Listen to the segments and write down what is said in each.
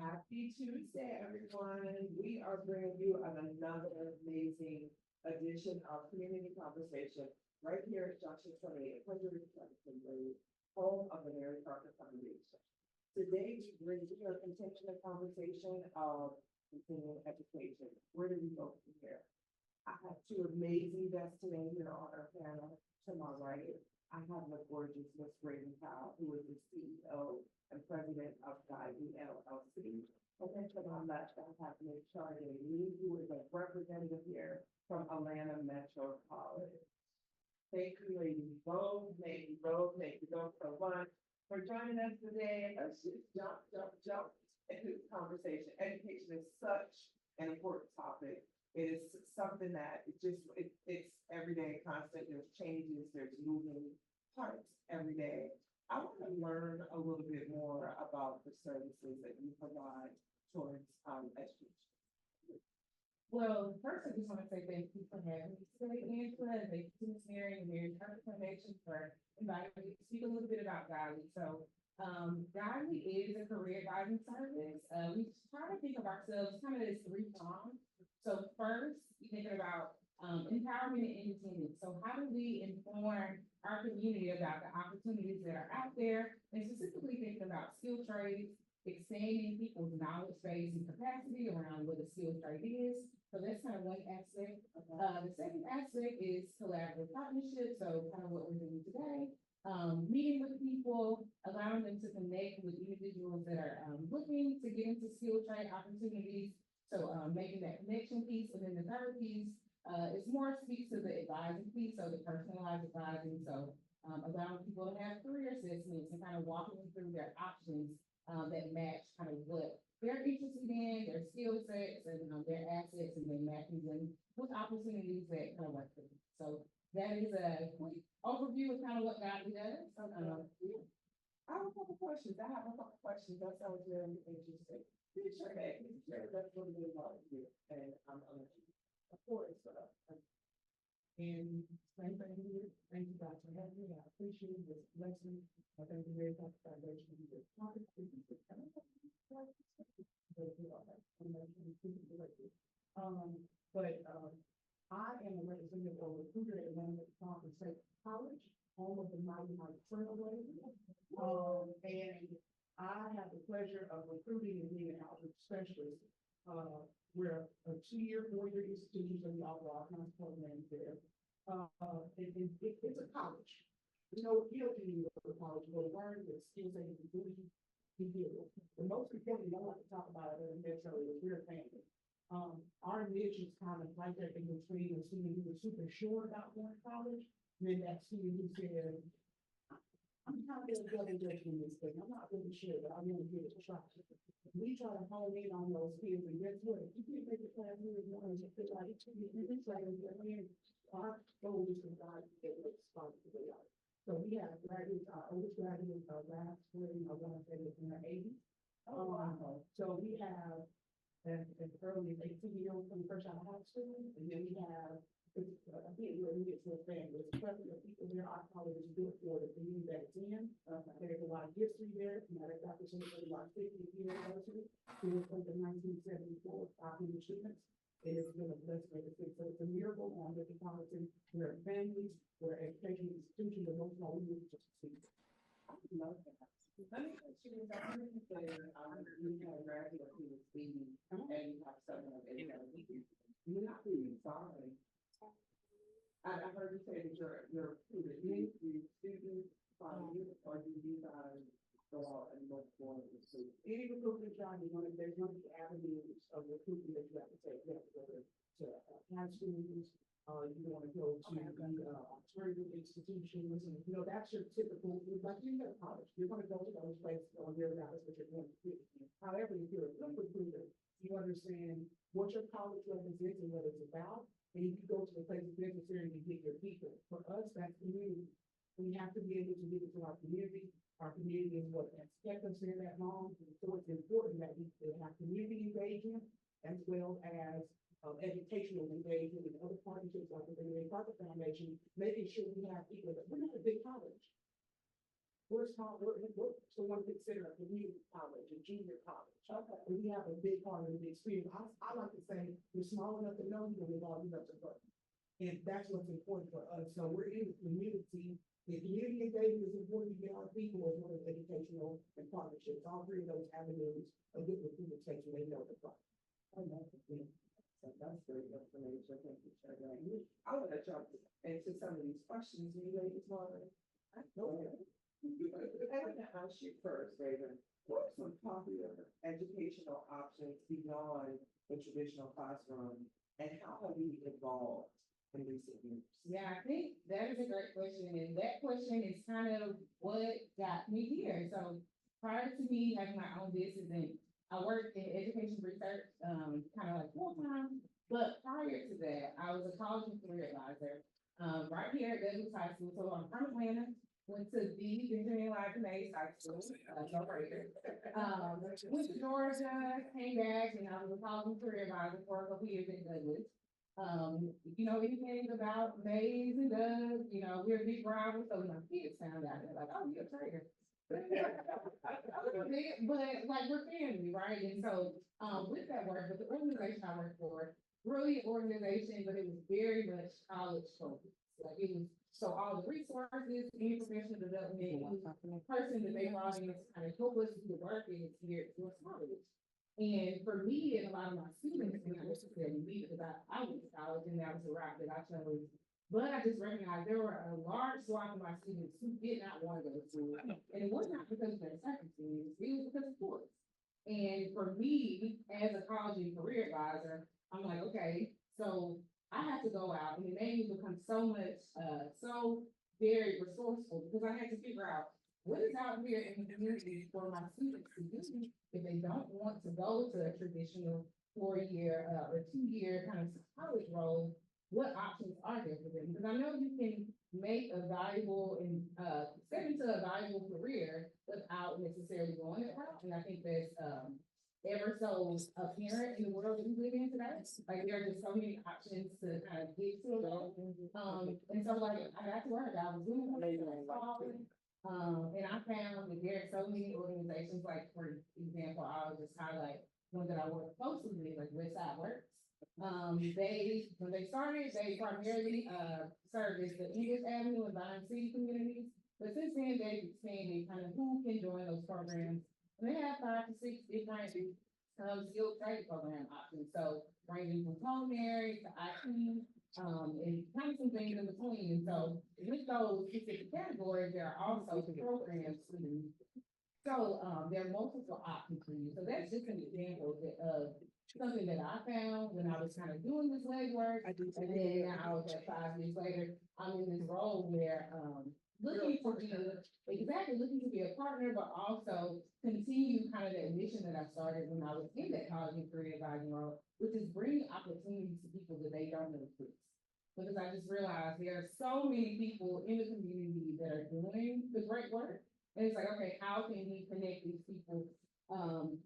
Happy Tuesday, everyone. We are bringing you another amazing edition of Community Conversation right here at Junction 2800 Junction Road, home of the Mary Parker Foundation. Today, we bring you a continuing conversation of continuing education. Where do we go from here? I have two amazing guests today here on our panel. To my right, I have the gorgeous Miss Raven Powell, who is the CEO and president of Guiding LLC. And then to my left, I have Ms. Charlie Lee, who is a representative here from Atlanta Metro College. Thank you, ladies, both, maybe both, maybe both for lunch, for joining us today. Let's just jump into this conversation. Education is such an important topic. It is something that it's every day constant. There's changes, there's moving parts every day. I want to learn a little bit more about the services that you provide towards education. Well, first, I just want to say thank you for having me today, Angela, and thank you to Ms. Mary and Mary Parker Foundation for inviting me to speak a little bit about Godly. So, Godly is a career guidance service. We try to think of ourselves kind of as three prongs. So first, you're thinking about empowerment and independence. So how do we inform our community about the opportunities that are out there, and specifically thinking about skill trades, expanding people's knowledge base and capacity around what a skill trade is. So that's kind of one aspect. The second aspect is collaborative partnership. So kind of what we're doing today. Meeting with people, allowing them to connect with individuals that are looking to get into skill trade opportunities. So making that connection piece, and then the third piece is more speaks to the advising piece, so the personalized advising. So allowing people to have career assessments and kind of walking them through their options that match kind of what they're interested in, their skill sets and their assets, and then matching them with opportunities that kind of work for them. So that is a quick overview of kind of what Godly does. Yeah. I have a couple questions. That sounds very interesting. Please share that's what it is about you. And of course, And thank you, guys, for having me. I appreciate this lesson. I thank you very much for Foundation for this topic. I am a representative or recruiter at Atlanta Conference State College, home of the Mighty Trailblazers. And I have the pleasure of recruiting and being an outreach specialist. We're a 2-year, 4-year institution, so we offer all kinds of programs there. It's a college. You know, you don't need to go to college, but learn the skills that you can do. The most important thing I want to talk about it necessarily is we're a family. Our niche is kind of right there in between the student who was super sure about going to college, and then that student who said, I'm kind of getting in this thing. I'm not really sure, but I'm going to give it a try. We try to hone in on those skills, and guess what? If you can't make the class, you feel like our goal is to provide a responsibility. So we have graduates, our oldest graduates are last spring, I want to say in their 80s. So we have an early 18-year-old from first out of high school, and then we have I think we're going to get to a family. There's plenty of people there. Our college is built for the community that it's in. There's a lot of history there. There's opportunity for about 50 years university. Since 1974, 500 students. It has been a blessed way to see. So it's a miracle on Liberty College. We're a family, we're an education institution, but most of all, we need to succeed. I love that. Let me ask you, I heard you say you have a graduate who is leaving, and you have someone that you're not being sorry. I heard you say that you're student, or do you guys go out and look for the student? Any recruitment job, there's one of the avenues of recruitment that you have to take. You have to go to high schools, you want to go to the alternative institutions, and that's your typical, like you go to college, you're going to go to those places on your that's what you're going to do. However, if you're a good recruiter, you understand what your college represents and what it's about. And you go to the places necessary to get your people. For us, that's community. We have to be able to give it to our community. Our community is what has kept us there that long. So it's important that we have community engagement as well as educational engagement and other partnerships like the Mary Parker Foundation, making sure we have people that we're not a big college. what's the one considered a community college, a junior college? Okay. And we have a big part of the experience. I like to say, you're small enough to know you can involve enough to grow. And that's what's important for us. So we're in the community. The community engagement is important to get our people as well as educational and partnerships. All three of those avenues of good representation, they know the problem. I love it. Yeah. So that's great information. Thank you, Chair. I want to jump into some of these questions you ladies want. Go ahead. I want to ask you first, Raven, what are some popular educational options beyond the traditional classroom, and how have we evolved in recent years? Yeah, I think that is a great question, and that question is kind of what got me here. So prior to me having my own business, and I worked in education research, kind of like full time. But prior to that, I was a college and career advisor, right here at Douglas High School. So I'm from Atlanta, went to the Benjamin Live High School, no breaker. Went to Georgia, came back, and I was a college and career advisor for a couple years at Douglas. If you know anything about Mays and Doug, you know, we're big rivals, so when my kids found out, they're like, oh, you're a traitor. A little bit, but like we're family, right? And so, with that work, with the organization I work for, brilliant organization, but it was very much college focused. Like it was, so all the resources, any professional development, any person that they brought in to kind of help us do the work is here at North College. And for me and a lot of my students, and not necessarily me, because I went to college and that was the route that I chose. But I just recognized there were a large swath of my students who did not want to go to school. And it was not because of their circumstances, it was because of sports. And for me, as a college and career advisor, I'm like, okay, so I have to go out, and it made me become so much, so very resourceful, because I had to figure out what is out here in the community for my students to do if they don't want to go to a traditional 4-year or 2-year kind of college role. What options are there for them? Because I know you can make a valuable and step into a valuable career without necessarily going that route. And I think that's ever so apparent in the world that we live in today. Like there are just so many options to kind of get to it. And so like I got to work, I was doing and I found that there are so many organizations, like for example, I'll just highlight one that I work closely with, like Westside Works. When they started, they primarily serviced the English Avenue and Vine City communities. But since then, they've expanded kind of who can join those programs. And they have 5 to 6 different skilled trade program options. So ranging from culinary to IT, and kind of some things in between. And so with those specific categories, there are also programs too. So, there are multiple options for you. So that's just an example of something that I found when I was kind of doing this legwork. And then now that 5 years later, I'm in this role where, looking to be a partner, but also continue kind of that mission that I started when I was in that college and career advising role, which is bringing opportunities to people that they don't know exist. Because I just realized there are so many people in the community that are doing the great work. And it's like, okay, how can we connect these people,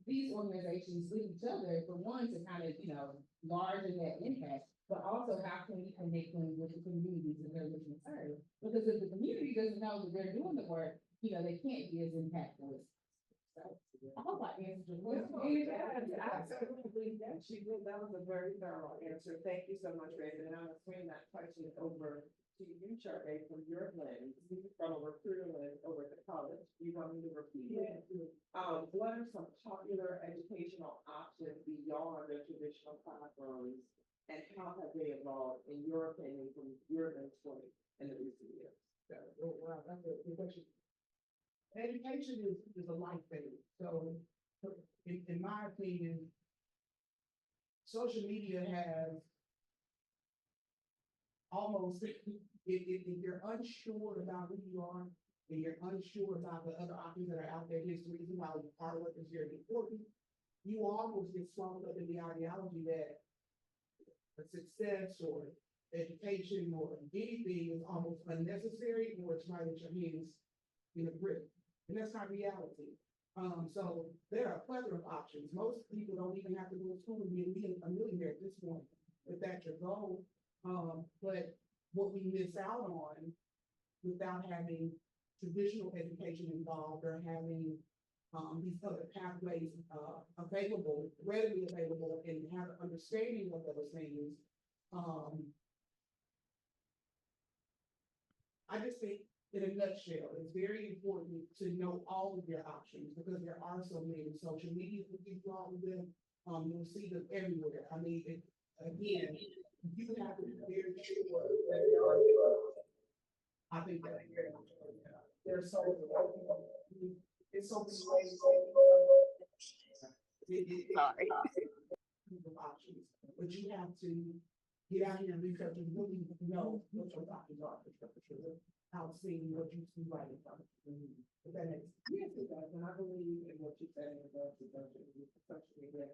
these organizations with each other, for one, to kind of, larger that impact, but also how can we connect them with the communities that they're looking to serve? Because if the community doesn't know that they're doing the work, they can't be as impactful as. So I hope I answered your question. Absolutely, yes, she did. That was a very thorough answer. Thank you so much, Raven. And I'm gonna swing that question over to you, Charmaine, from your lens, from a recruiter lens over at the college. You want me to repeat it? What are some popular educational options beyond the traditional classrooms, and how have they evolved, in your opinion, from your mentor in the recent years? Wow, that's a good question. Education is a life thing. So in my opinion, social media has almost, if you're unsure about who you are, and you're unsure about the other options that are out there, here's the reason why our work is very important. You almost get swallowed up in the ideology that a success or education or anything is almost unnecessary, or it's right at your hands in a grip. And that's not reality. So there are a plethora of options. Most people don't even have to go to school and be a millionaire at this point, if that's your goal. But what we miss out on without having traditional education involved or having these other pathways, available, readily available, and have an understanding of those things. I just think, in a nutshell, it's very important to know all of your options, because there are so many. Social media, if you do all of them, you'll see them everywhere. I mean, again, you have to be very sure that there are. I think that there's so many, it's so many ways. Sorry. Of options, but you have to get out here and research and really know what your options are. Outseeing what you see right in front of you. If that makes sense. Yes, it does, and I believe in what you said in regards to social media.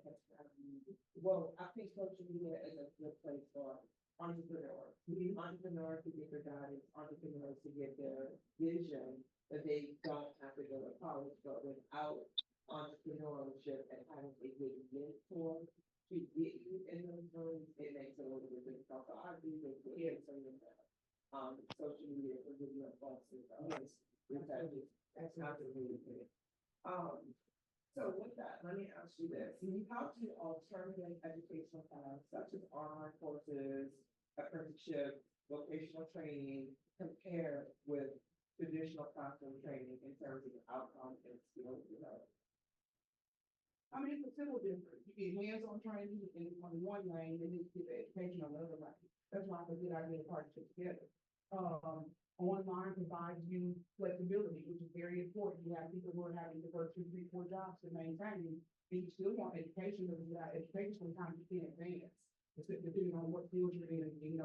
Well, I think social media is a good place for entrepreneurs. Entrepreneurs to get their guidance, entrepreneurs to get their vision, that they don't have to go to college, but without entrepreneurship and having a good mentor to get you in those rooms, it makes it a little bit difficult. So I agree with what you're saying that, social media is a good response to that's not the really good. So with that, let me ask you this: how do alternative educational paths such as online courses, apprenticeship, vocational training compare with traditional classroom training in terms of outcome and skills development? I mean, it's a simple difference. You get hands-on training on one lane, and then you get the education on the other lane. That's why it's a good idea to partnership together. Online provides you flexibility, which is very important. You have people who are having to work 2, 3, 4 jobs to maintain, and you still want education, but without education, sometimes you can't advance, depending on what field you're in, in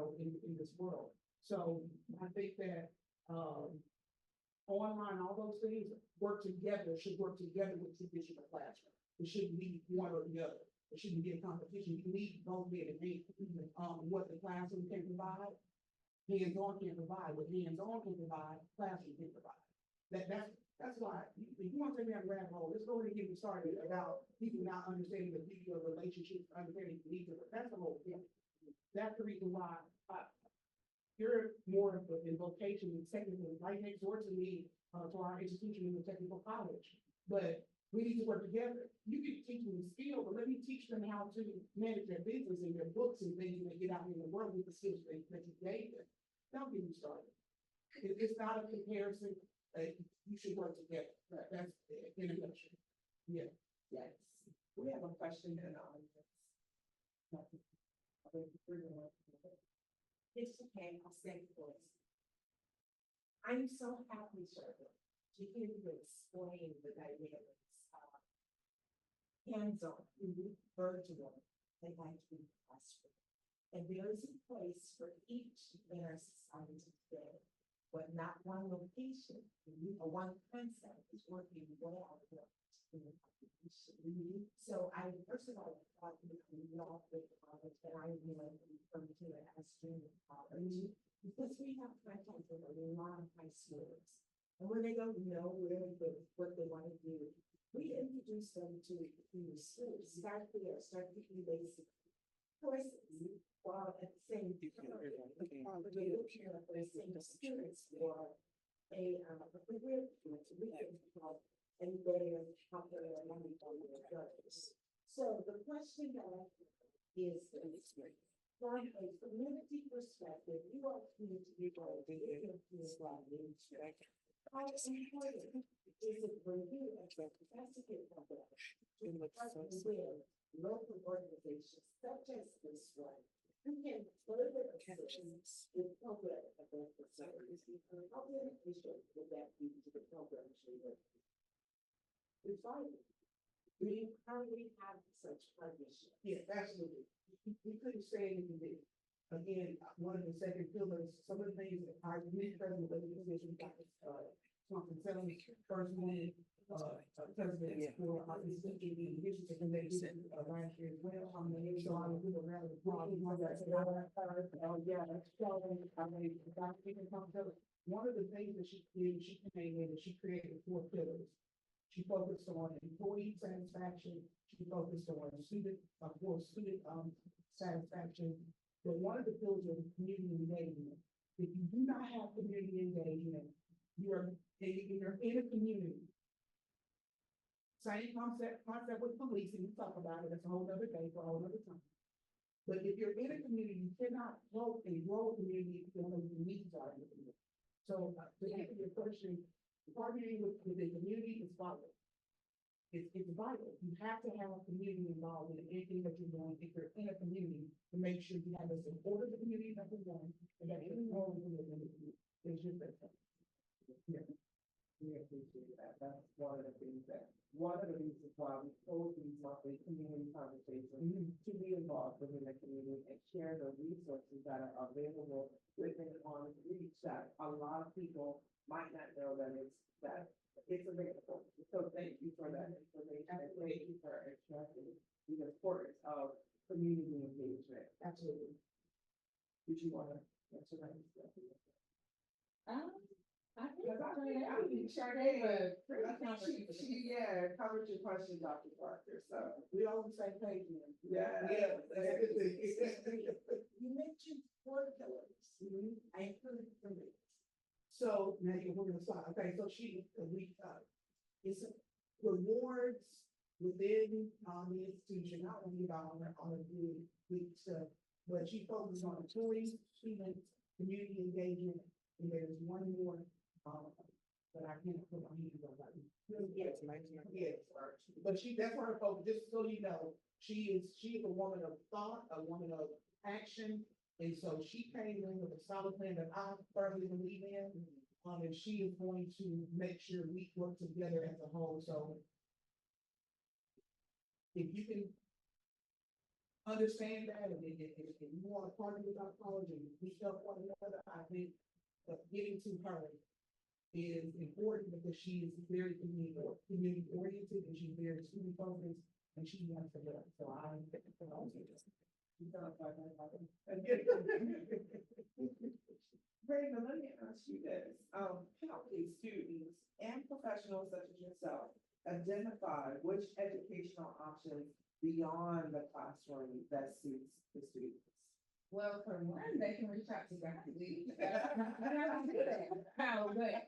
this world. So I think that, online, all those things should work together with traditional classroom. It shouldn't be one or the other. It shouldn't be a competition. You need both men and men. What the classroom can provide, hands-on can provide. What hands-on can provide, classroom can provide. That's why, if you want to take me out of rabbit hole, let's go ahead and get me started about people not understanding the beauty of relationships, understanding the needs of it. That's the whole thing. That's the reason why you're more in vocation and technical, right next door to me, to our institution in the technical college. But we need to work together. You can teach them the skill, but let me teach them how to manage their business and their books and things when they get out in the world with the skills that you gave them. That'll get you started. It's not a comparison. You should work together. That's in a nutshell. Yeah. Yes. We have a question in the audience. It's okay, I'll say it first. I'm so happy, Shirley, to hear you explain the dynamics of hands-on, virtual, and IT classroom. And there is a place for each in our society today, but not one location or one concept is working well in the population. So I, first of all, thought we all with college, and I refer to it as junior college, because we have contact with a lot of high schoolers. And when they don't know really what they want to do, we introduce them to the schools, start there, start with the basic courses, while at the same time, we're looking at the same students for a career field, we can help and better help their money on their drugs. So the question that I have is this: from a community perspective, you all need to be able to how important is it for you as a professor to partner with local organizations such as this one, who can further assist with program advancement? How beneficial would that be to the program? Do you currently have such partnerships? Yes, absolutely. We couldn't say anything different. Again, one of the second pillars, some of the things that our community president of the position got, something selling personally, president for our institution, the initiative, and they did last year as well. So I was doing around the problem. Yeah, so, I mean, one of the things that she did, she came in and she created 4 pillars. She focused on employee satisfaction. She focused on student satisfaction. But one of the pillars of community engagement. If you do not have community engagement, you're in a community. Same concept with policing, we talk about it, it's a whole other day for a whole other time. But if you're in a community, you cannot grow a community if you don't know what the needs are in the community. So, to answer your question, partnering with the community is vital. It's vital. You have to have a community involved in anything that you're doing if you're in a community to make sure you have the support of the community that you're doing, and that you're involved in the community. It's just that. Yeah. We appreciate that. That's one of the reasons why we hold these monthly community conversations to be involved within the community and share the resources that are available within arm's reach that a lot of people might not know that it's available. So thank you for that information. And thank you for expressing the importance of community engagement. Absolutely. Did you want to answer that? I think Sade, Sade, she covered your question, Dr. Parker, so. We all on the same page now. Yeah. You mentioned 4 pillars. I heard 3. So now we're gonna start. Okay, so it's rewards within the institution, not only about on a good stuff, but she focuses on employees, students, community engagement, and there's one more that I can't put on here. Yes, but that's her focus. Just so you know, she is a woman of thought, a woman of action. And so she came in with a solid plan that I firmly believe in, and she is going to make sure we work together as a whole. So if you can understand that, and if you want to partner with our college and we help one another, I think that getting to her is important because she is very community oriented, and she's very student focused, and she wants to learn. So I think it's Brandon, let me ask you this, how can students and professionals such as yourself identify which educational options beyond the classroom that suits the students? well, for one, they can reach out to Guidely. But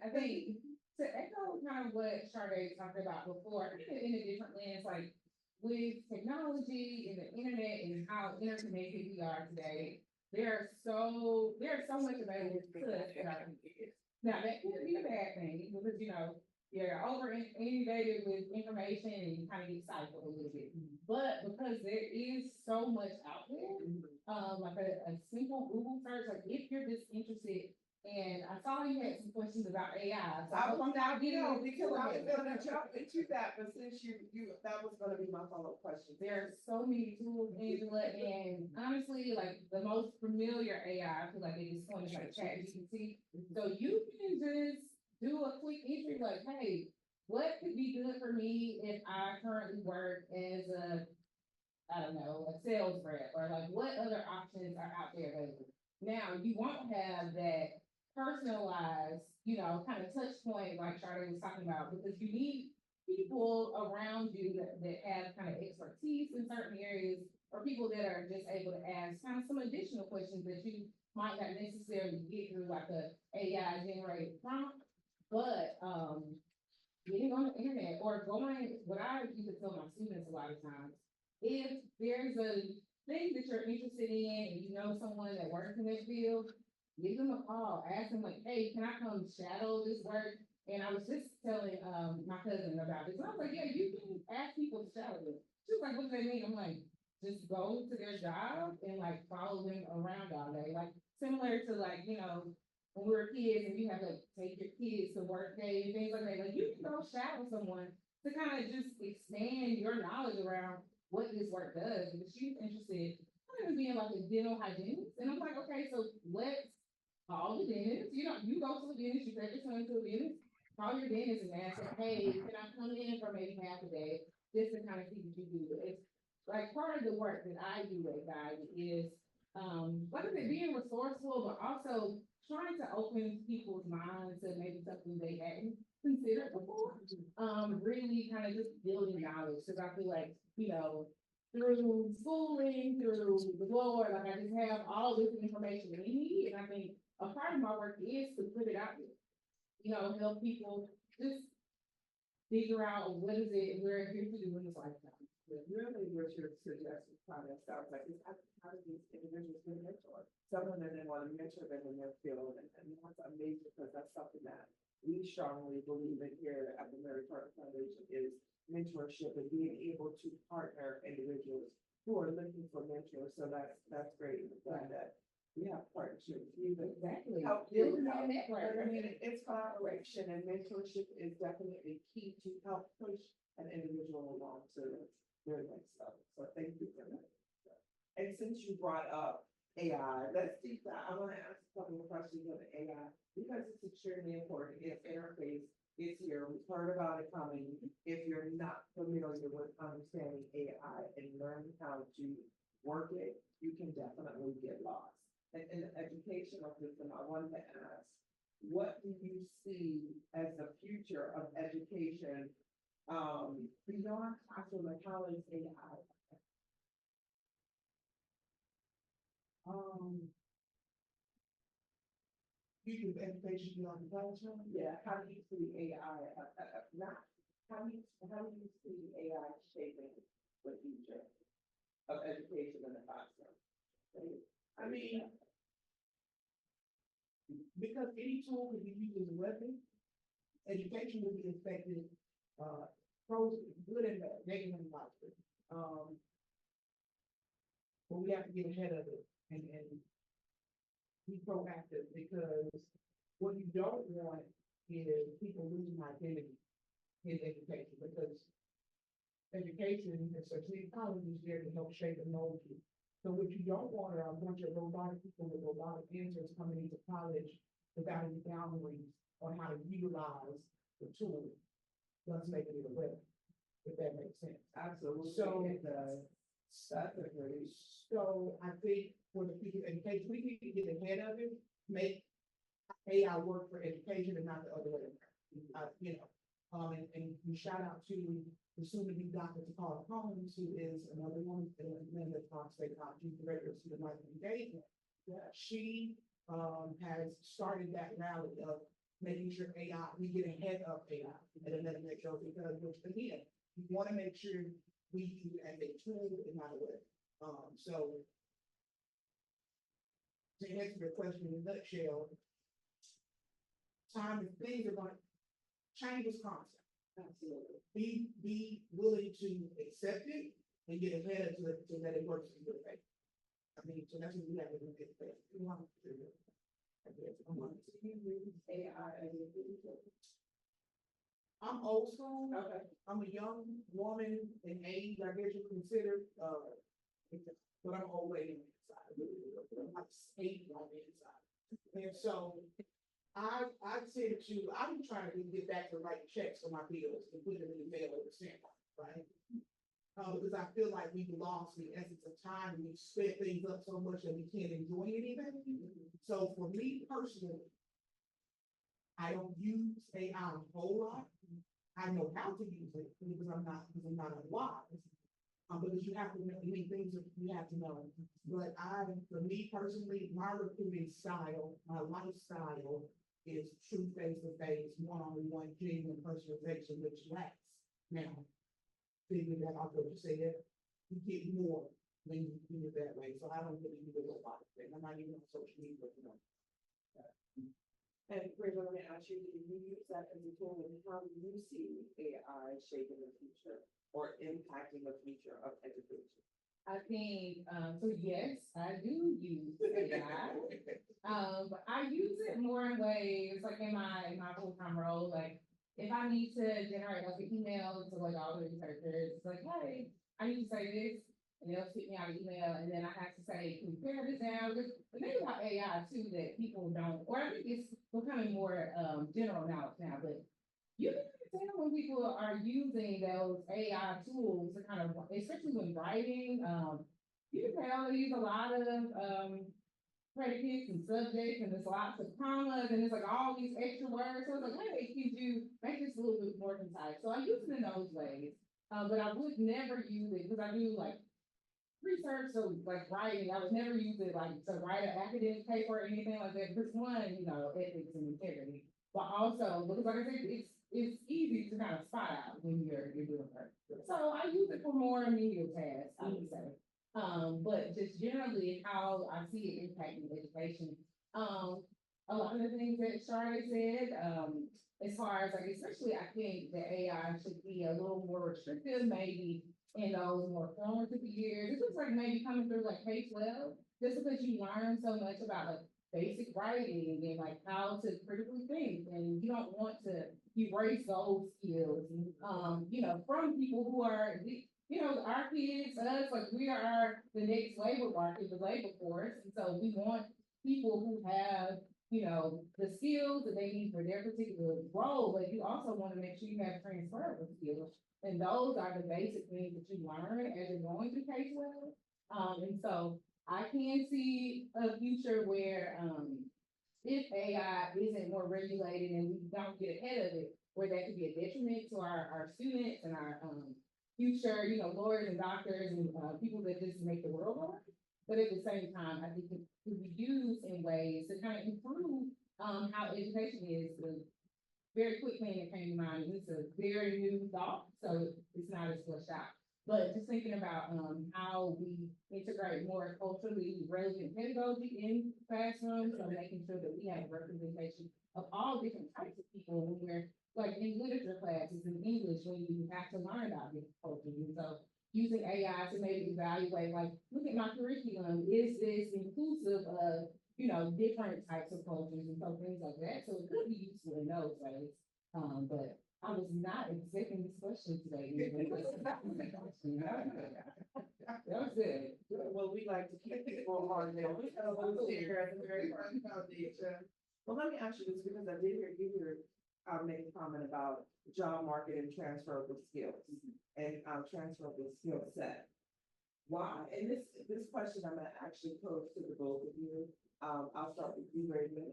I think to echo kind of what Sade talked about before, I think in a different lens, like with technology and the internet and how interconnected we are today, there's so much available to us in our computers. Now, that could be a bad thing because, you're over inundated with information and you kind of get stifled a little bit. But because there is so much out there, like a simple Google search, like if you're just interested, and I saw you had some questions about AI. So I was I'll get gonna into jump into that, but since that was gonna be my follow-up question. There's so many tools, Angela, and honestly, like the most familiar AI, I feel like at this point is like ChatGPT. So you can just do a quick entry like, hey, what could be good for me if I currently work as a sales rep, or like what other options are out there available. Now, you won't have that personalized, kind of touch point like Charlotte was talking about, because you need people around you that have kind of expertise in certain areas, or people that are just able to ask kind of some additional questions that you might not necessarily get through like a AI generated prompt. But getting on the internet or going, what I used to tell my students a lot of times, if there's a thing that you're interested in and you know someone that works in that field, give them a call, ask them like, hey, can I come shadow this work? And I was just telling my cousin about this. And I was like, yeah, you can ask people to shadow this. She was like, what do they mean? I'm like, just go to their job and like follow them around all day. Like similar to like, when we were kids and you have to take your kids to work day and things like that. Like you can go shadow someone to kind of just expand your knowledge around what this work does. Because she's interested in being like a dental hygienist. And I'm like, okay, so let's call the dentist. You go to the dentist, you take your son to a dentist, call your dentist and ask them, hey, can I come in for maybe half a day? This is the kind of thing that you do. It's like part of the work that I do at Guidely is, like I said, being resourceful, but also trying to open people's minds to maybe something they hadn't considered before. Really kind of just building knowledge, because I feel like, through schooling, through the Lord, like I just have all this information in me, and I think a part of my work is to put it out there. help people just figure out what is it we're here to do in this lifetime. But really, what you're suggesting, kind of sounds like, is how do these individuals get mentored? Someone that they want to mentor them in their field, and that's amazing, because that's something that we strongly believe in here at the Mary Carter Foundation is mentorship and being able to partner individuals who are looking for mentors. So that's great. I'm glad that we have partnerships. Exactly. Help Building build that network. I mean, it's collaboration, and mentorship is definitely key to help push an individual along to their next level. So thank you for that. And since you brought up AI, let's deep dive. I want to ask a couple of questions on AI because it's extremely important. Its interface is here. We've heard about it coming. If you're not familiar with understanding AI and learning how to work it, you can definitely get lost. And in the educational system, I wanted to ask, what do you see as the future of education beyond classroom, like how is AI? You do education beyond the classroom. Yeah, how do you see AI, not, how do you see AI shaping the future of education in the classroom? I mean, because any tool can be used as a weapon, education will be affected, pros, good and bad, negative and positive. But we have to get ahead of it and be proactive, because what you don't want is people losing identity in education, because education, especially college, is there to help shape and mold you. So what you don't want are a bunch of robotic people with robotic answers coming into college without any boundaries on how to utilize the tool, thus making it a weapon, if that makes sense. Absolutely. So- It does. That's a great. So I think for the future education, we need to get ahead of it, make AI work for education and not the other way around. And we shout out to the soon to be Dr. Takara Holmes, who is another one, and the Fox State College Director of Student Life and Engagement. Yeah, she has started that rally of making sure AI, we get ahead of AI at another metro, because which again, we want to make sure we use it as a tool and not a weapon. So to answer your question in a nutshell, time and things are going to change this concept. Absolutely. Be willing to accept it and get ahead of it so that it works in your favor. I mean, so that's what we have to do. Do you use AI as a tool? I'm old school. Okay. I'm a young woman in age, I guess you consider, but I'm old lady on the inside. I'm like 8 on the inside. And so I tend to, I'm trying to get back to writing checks for my bills and put them in the mail at the stamp, right? Because I feel like we've lost the essence of time and we've sped things up so much that we can't enjoy anything. So for me personally, I don't use AI a whole lot. I know how to use it because I'm not unwise. Because you have to know many things that you have to know. But for me personally, my recruiting style, my lifestyle is true face-to-face, one-on-one, genuine personalization, which lasts. Now, figure that out, what you say that you get more when you do it that way. So I don't really do a lot of things. I'm not even on social media, And Rachel, let me ask you, do you use that as a tool, and how do you see AI shaping the future or impacting the future of education? I think, so yes, I do use AI. But I use it more in ways, like in my full-time role, like if I need to generate like an email to like all the researchers, it's like, hey, I need to say this, and they'll spit me out an email, and then I have to say, can you pare this down? The thing about AI too that people don't, or I think it's becoming more general now, but you can tell when people are using those AI tools to kind of, especially when writing, you can tell they use a lot of predicates and subjects, and there's lots of commas, and there's like all these extra words. So it's like, hey, could you make this a little bit more concise? So I use it in those ways, but I would never use it because I do like research, so like writing, I would never use it like to write an academic paper or anything like that. Because one, ethics and integrity. but also, because like I said, it's easy to kind of spot out when you're doing work. So I use it for more menial tasks, I would say. But just generally how I see it impacting education. A lot of the things that Charlotte said, as far as like, especially I think the AI should be a little more restrictive, maybe in those more formative years. It looks like maybe coming through like K-12, just because you learn so much about like basic writing and like how to critically think, and you don't want to erase those skills, from people who are, our kids, us, like we are the next labor market, the labor force, and so we want people who have, the skills that they need for their particular role, but you also want to make sure you have transferable skills. And those are the basic things that you learn as you're going through K-12. And so I can see a future where, if AI isn't more regulated and we don't get ahead of it, where that could be a detriment to our students and our, future, lawyers and doctors and, people that just make the world go. But at the same time, I think it could be used in ways to kind of improve, how education is. The very quick thing that came to mind, and it's a very new thought, so it's not as fleshed out. But just thinking about, how we integrate more culturally relevant pedagogy in classrooms, so making sure that we have representation of all different types of people when we're like in literature classes, in English, when you have to learn about different cultures. And so using AI to maybe evaluate, like, look at my curriculum, is this inclusive of, different types of cultures and so things like that. So it could be useful in those ways. But I was not expecting this question today. That was it. Well, we like to keep people on there. We have a little here at the very front foundation. Well, let me ask you this, because I did hear you make a comment about job market and transferable skills and transferable skill set. Why? And this question I'm gonna actually pose to the both of you. I'll start with you, Raven.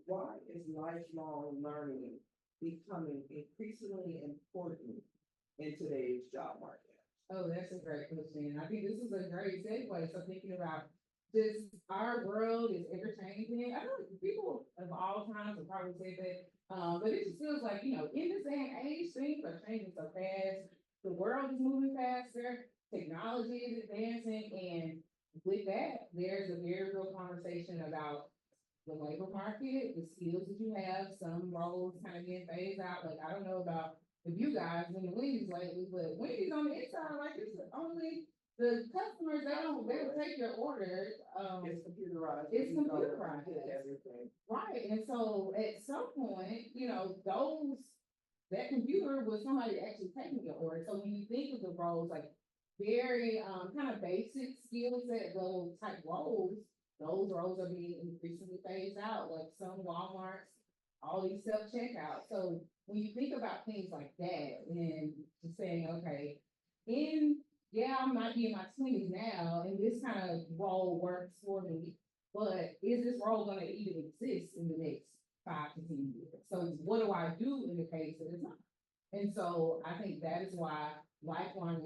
Why is lifelong learning becoming increasingly important in today's job market? Oh, that's a great question. I think this is a great segue. So thinking about just our world is ever changing. I know people of all times will probably say that, but it just feels like, in this day and age, things are changing so fast. The world is moving faster, technology is advancing, and with that, there's a very real conversation about the labor market, the skills that you have, some roles kind of being phased out. Like, I don't know about if you guys in the Wendy's lately, but Wendy's on the inside, like, it's only the customers, they don't take your order. It's computerized. It's computerized. Everything. Right, and so at some point, that computer was somebody actually taking your order. So when you think of the roles, like very kind of basic skill set level type roles, those roles are being increasingly phased out. Like some Walmarts, all these self-checkout. So when you think about things like that, and just saying, okay, I might be in my 20s now, and this kind of role works for me, but is this role gonna even exist in the next 5 to 10 years? So what do I do in the case that it's not? And so I think that is why lifelong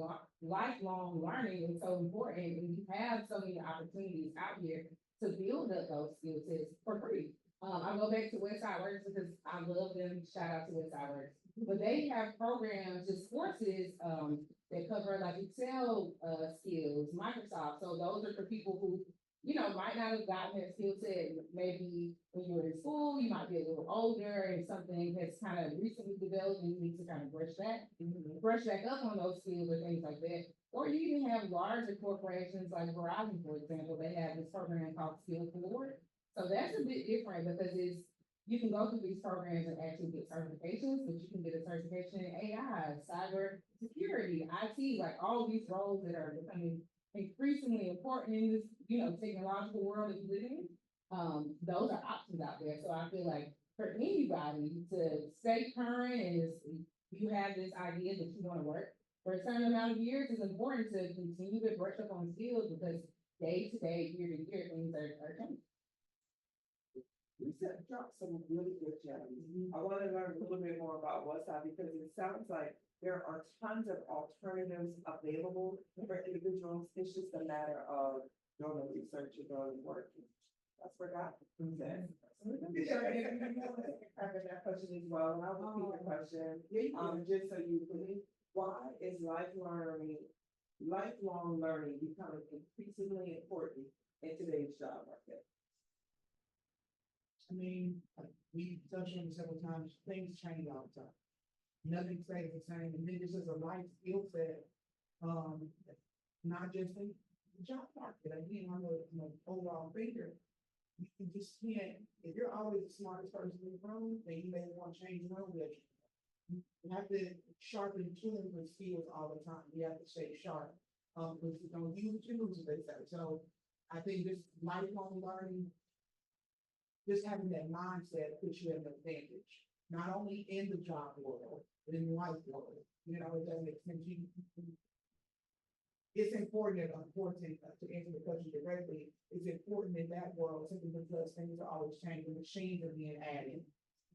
learning is so important, and you have so many opportunities out here to build up those skill sets for free. I go back to Westside Works because I love them. Shout out to Westside Works. But they have programs, just courses, that cover like Excel skills, Microsoft. So those are for people who, might not have gotten that skill set maybe when you were in school. You might be a little older and something that's kind of recently developed and you need to kind of brush back up on those skills or things like that. Or you even have larger corporations like Verizon, for example, they have this program called Skill Forward. So that's a bit different because you can go through these programs and actually get certifications, but you can get a certification in AI, cyber security, IT, like all these roles that are becoming increasingly important in this, technological world that we live in. Those are options out there. So I feel like for anybody to stay current and you have this idea that you want to work for a certain amount of years, it's important to continue to brush up on skills because day to day, year to year, things are changing. You said drop some really good gems. I want to learn a little bit more about WhatsApp because it sounds like there are tons of alternatives available for individuals. It's just a matter of doing the research and doing the work. That's where God comes in. having that question as well, and I'll repeat the question. Yeah, you can. Just so you believe, why is lifelong learning becoming increasingly important in today's job market? I mean, we touched on it several times, things change all the time. Nothing stays the same, and then this is a life skill set, not just in the job market, again, I'm a overall thinker. You just can't, if you're always the smartest person in the room, then you may want to change the room with you. You have to sharpen tools and skills all the time, you have to stay sharp, because you don't use tools, as they say, so I think this lifelong learning, just having that mindset puts you at an advantage, not only in the job world, but in the life world. You know, it doesn't make sense. It's important, unfortunately, to answer the question directly, it's important in that world simply because things are always changing, machines are being added.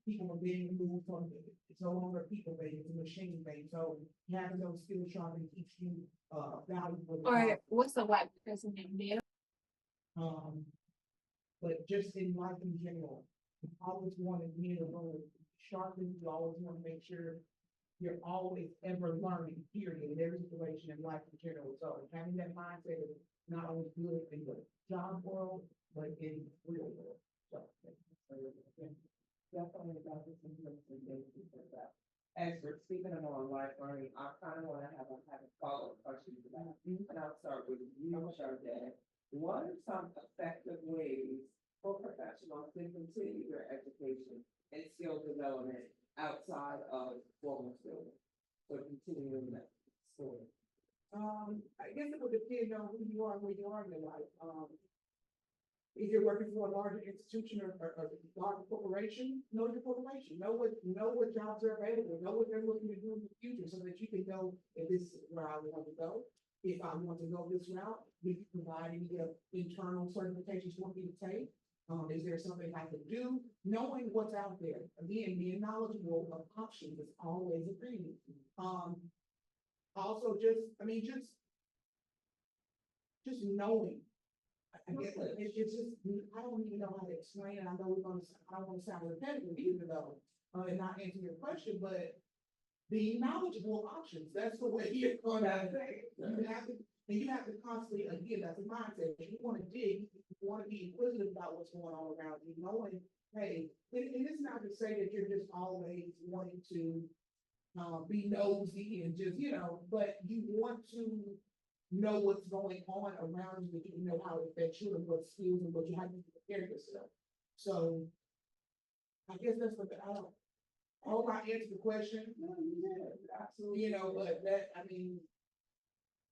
People are being removed from it. It's no longer people based, it's machine based. So having those skills sharpened keeps you valuable. Or what's the white person name? But just in life in general, you always want to be in a room sharpened, you always want to make sure you're always ever learning, period, in every situation in life in general. So having that mindset is not only good in the job world, but in the real world. So, Definitely about this interesting thing for that. As we're speaking about life learning, I kind of want to have a follow-up question to that. And I'll start with you, Sharday. What are some effective ways for professionals to continue their education and skill development outside of formal schooling? So continuing that schooling. I guess it would depend on who you are and where you are in your life. If you're working for a larger institution or larger corporation, know your corporation, know what jobs are available, know what they're looking to do in the future so that you can know if this is where I want to go. If I want to go this route, we can provide any internal certifications for me to take. Is there something I can do? Knowing what's out there, again, being knowledgeable of options is always a thing. Also just knowing. I guess it's just, I don't even know how to explain it. I know I don't want to sound repetitive either though, and not answer your question, but the knowledgeable options, that's the way you're gonna say. You have to constantly, again, that's a mindset. If you want to dig, you want to be inquisitive about what's going on around you, knowing, hey, and it's not to say that you're just always wanting to be nosy and just, but you want to know what's going on around you, you know how it affects you and what skills and what you have to prepare yourself. So I guess that's what I hope I answered the question. No, you did, absolutely. But that, I mean,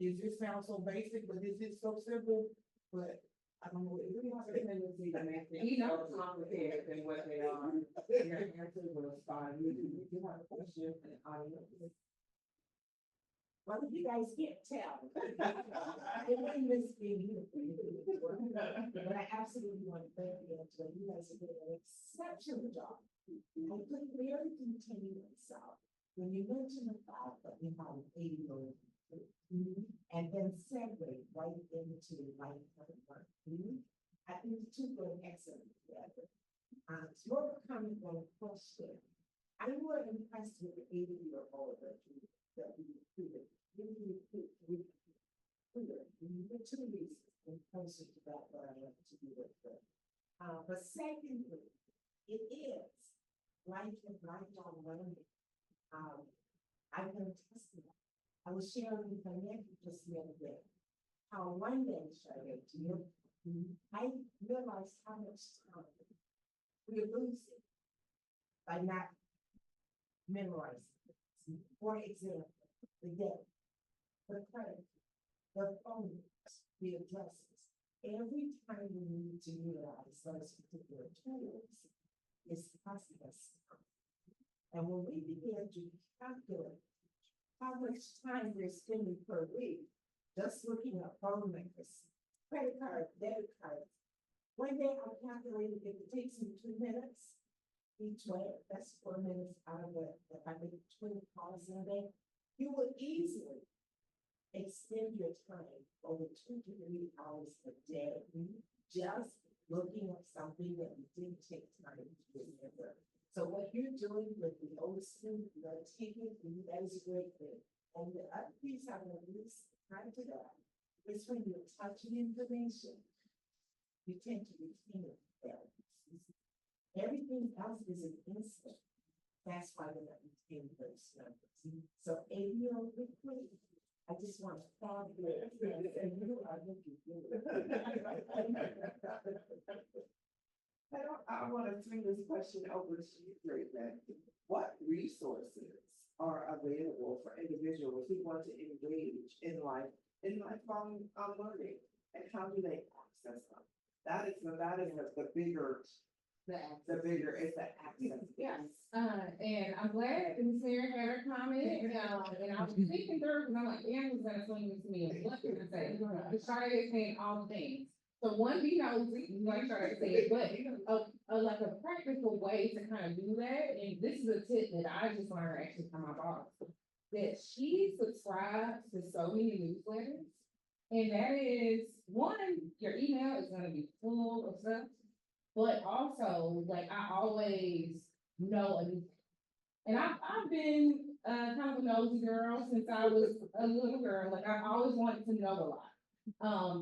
it sounds so basic, but it's so simple, but I don't know. We have a tendency to make things more complicated than what they are. Your answer was fine. You have a question for the audience. Well, you guys can't tell. It may miss being here for you. But I absolutely want to thank you, Angela. You guys are doing an exceptional job. I could really continue myself. When you mentioned about that you have an 80-year-old and then segue right into lifetime learning, I think the two go excellent together. It's more of a comment than a question. I was impressed with the 80-year-old that we recruited. We were two reasons in closer to that what I want to do with them. But secondly, it is lifelong learning. I can attest to that. I was sharing with my nephew just the other day how one day, I realized how much time we're losing by not memorizing. For example, the day, the credit, the phone, the addresses. Every time we need to utilize those particular tools, it's costing us time. And when we begin to calculate how much time we're spending per week, just looking at phone numbers, credit card, debit cards. One day I calculated if it takes me 2 minutes each way, that's 4 minutes out of if I make 20 calls in a day, you would easily extend your time over 2 to 3 hours a day, just looking at something that you didn't take time to remember. So what you're doing with the OC, the taking, that is a great thing. And the other piece I want to use time to that is when you're touching information, you tend to retain it better. Everything else is an instant. That's why we're not retaining those numbers. So ABO quickly, I just want to thank you. And you are looking good. I want to swing this question over to you, Raven. What resources are available for individuals who want to engage in lifelong learning? And how do they access them? That is the bigger, is the access. Yes, and I'm glad Ms. Mary had her comment, and I was thinking through, because I'm like, Aaron was gonna swing this to me, and what can I say? Charlotte is saying all the things. So one, be nosy, like Charlotte said, but like a practical way to kind of do that, and this is a tip that I just learned actually from my boss, that she subscribes to so many newsletters, and that is, one, your email is gonna be full of stuff, but also, like, I always know a new thing. And I've been, kind of a nosy girl since I was a little girl, like, I always wanted to know a lot.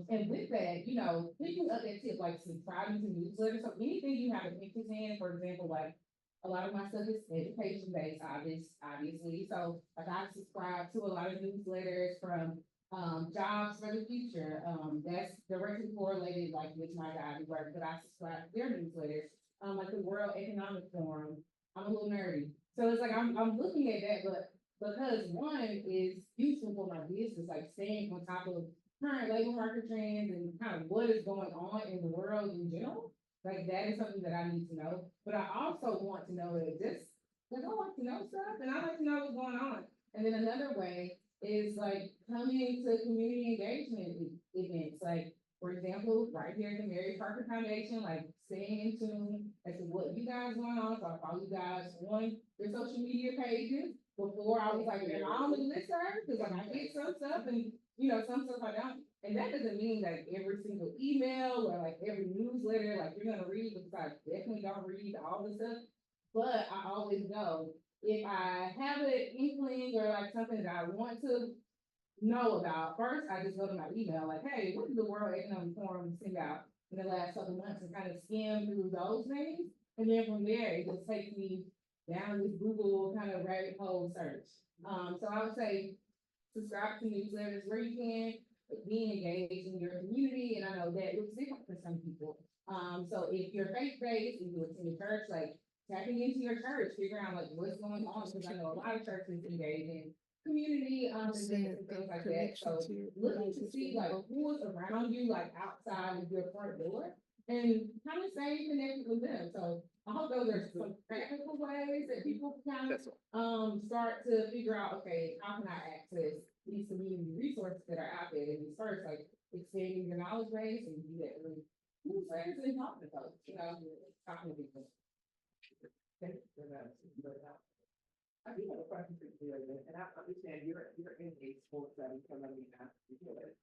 And with that, you know, picking up that tip, like subscribing to newsletters, so anything you have an interest in, for example, like, a lot of my stuff is education based, obviously, so, like, I subscribe to a lot of newsletters from Jobs for the Future, that's directly correlated like with my guided work, but I subscribe to their newsletters, like the World Economic Forum. I'm a little nerdy, so it's like I'm looking at that, but because one is useful for my business, like staying on top of current labor market trends and kind of what is going on in the world in general, like that is something that I need to know. But I also want to know that this, like I like to know stuff, and I like to know what's going on. And then another way is like coming to community engagement events, like, for example, right here at the Mary Parker Foundation, like staying in tune as to what you guys going on. So I follow you guys on your social media pages. Before I was like, am I on the listserv? Cause like I get some stuff and, you know, some stuff I don't. And that doesn't mean like every single email or like every newsletter, like you're gonna read, because I definitely don't read all the stuff. But I always know if I have an inkling or like something that I want to know about, first I just go to my email, like, hey, what did the World Economic Forum send out in the last couple months, and kind of skim through those things. And then from there, it just takes me down this Google kind of rabbit hole search. So I would say subscribe to newsletters where you can, be engaged in your community, and I know that looks different for some people. So if you're faith-based, if you attend a church, like tapping into your church, figure out like what's going on, because I know a lot of churches engage in community, events and things like that. So looking to see like who is around you, like outside of your front door, and kind of stay connected with them. So I hope those are some practical ways that people kind of start to figure out, okay, how can I access these community resources that are out there? And it's first like expanding your knowledge base, and you get really newsletters and talking to folks, you know, talking to people. Thank you for that. I do have a question for you, and I understand you're in a sports setting, so let me ask you this.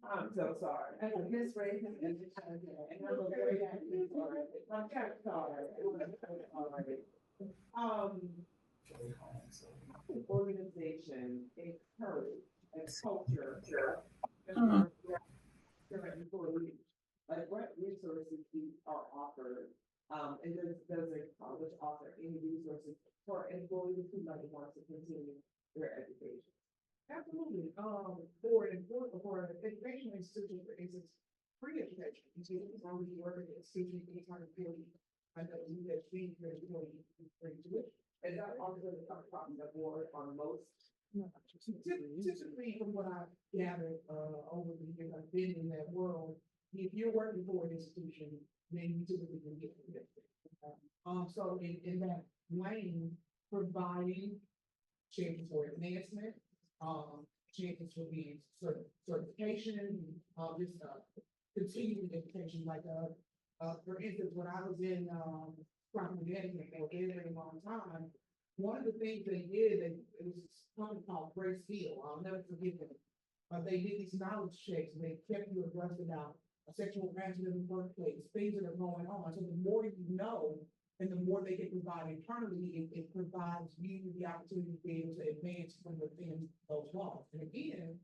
I'm so sorry. Miss Raven, and I'm a very happy, sorry. I'm kind of sorry. Organization encourage a culture for employees, like what resources are offered? And does a college offer any resources for employees who might want to continue their education? Absolutely. For an educational institution, for instance, free education. You see, it's only work at an institution, anytime you feel, I know you have seen your employee free tuition. And that also is across the board on most. Typically, from what I've gathered, over the years I've been in that world, if you're working for an institution, then you typically can get it. So in that lane, providing chances for advancement, chances for being certification, just continuing education, like, for instance, when I was in, Providence, Connecticut for a very long time, one of the things they did, it was something called Grace Hill, I'll never forget them. They did these knowledge checks, and they kept you abreast about sexual harassment in the workplace, things that are going on. So the more you know, And the more they can provide internally, it provides you the opportunity to be able to advance from within those walls. And again,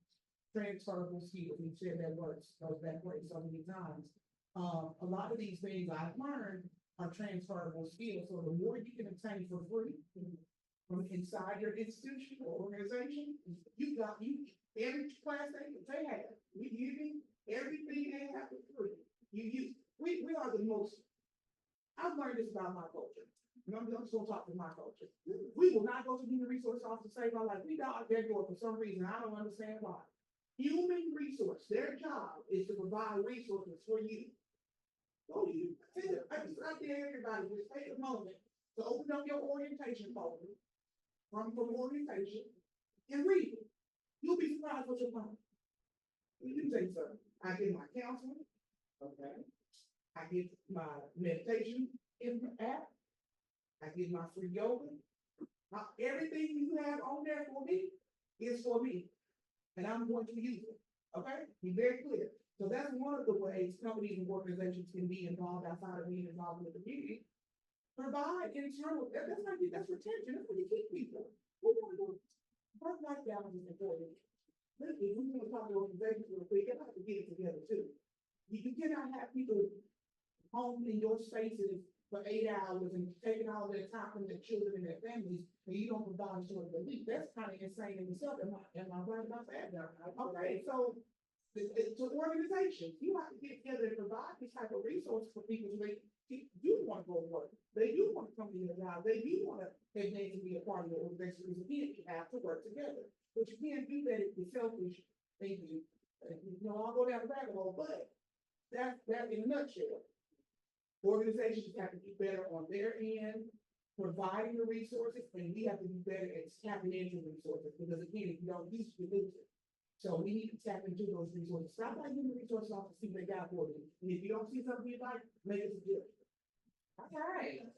transferable skills, we said that works, goes that way so many times. A lot of these things I've learned are transferable skills, so the more you can obtain for free from inside your institution or organization, every class they have, we give you everything they have for free. We are the most, I've learned this about my culture. And I'm just gonna talk to my culture. We will not go to human resource officer to save our life. We out there doing for some reason. I don't understand why. Human resource, their job is to provide resources for you. So I dare everybody just take a moment to open up your orientation folder from orientation and read it. You'll be surprised what you'll find. You say, sir, I get my counseling, okay? I get my meditation in the app. I get my free yoga. Everything you have on there for me is for me. And I'm going to use it, okay? Be very clear. So that's one of the ways companies and organizations can be involved outside of being involved with the community. Provide internal, that's retention, that's what you keep people. We want to do work-life balance is important. Listen, we want to talk to organizations real quick, you have to get it together too. You cannot have people home in your spaces for 8 hours and taking all their time from their children and their families, and you don't provide sort of relief. That's kind of insane in itself. Am I right about that? Okay, so it's an organization. You have to get together and provide this type of resources for people who do want to go to work. They do want to come to your job. They do want to advance and be a part of the organization. Because again, you have to work together. But you can't do that if you're selfish. I'll go down the rabbit hole, but that's in a nutshell. Organizations have to be better on their end, providing the resources, and we have to be better at tapping into resources. Because again, if you don't use it, you lose it. So we need to tap into those resources. Stop by human resources office, see what they got for you. And if you don't see something you like, make it a deal. Okay.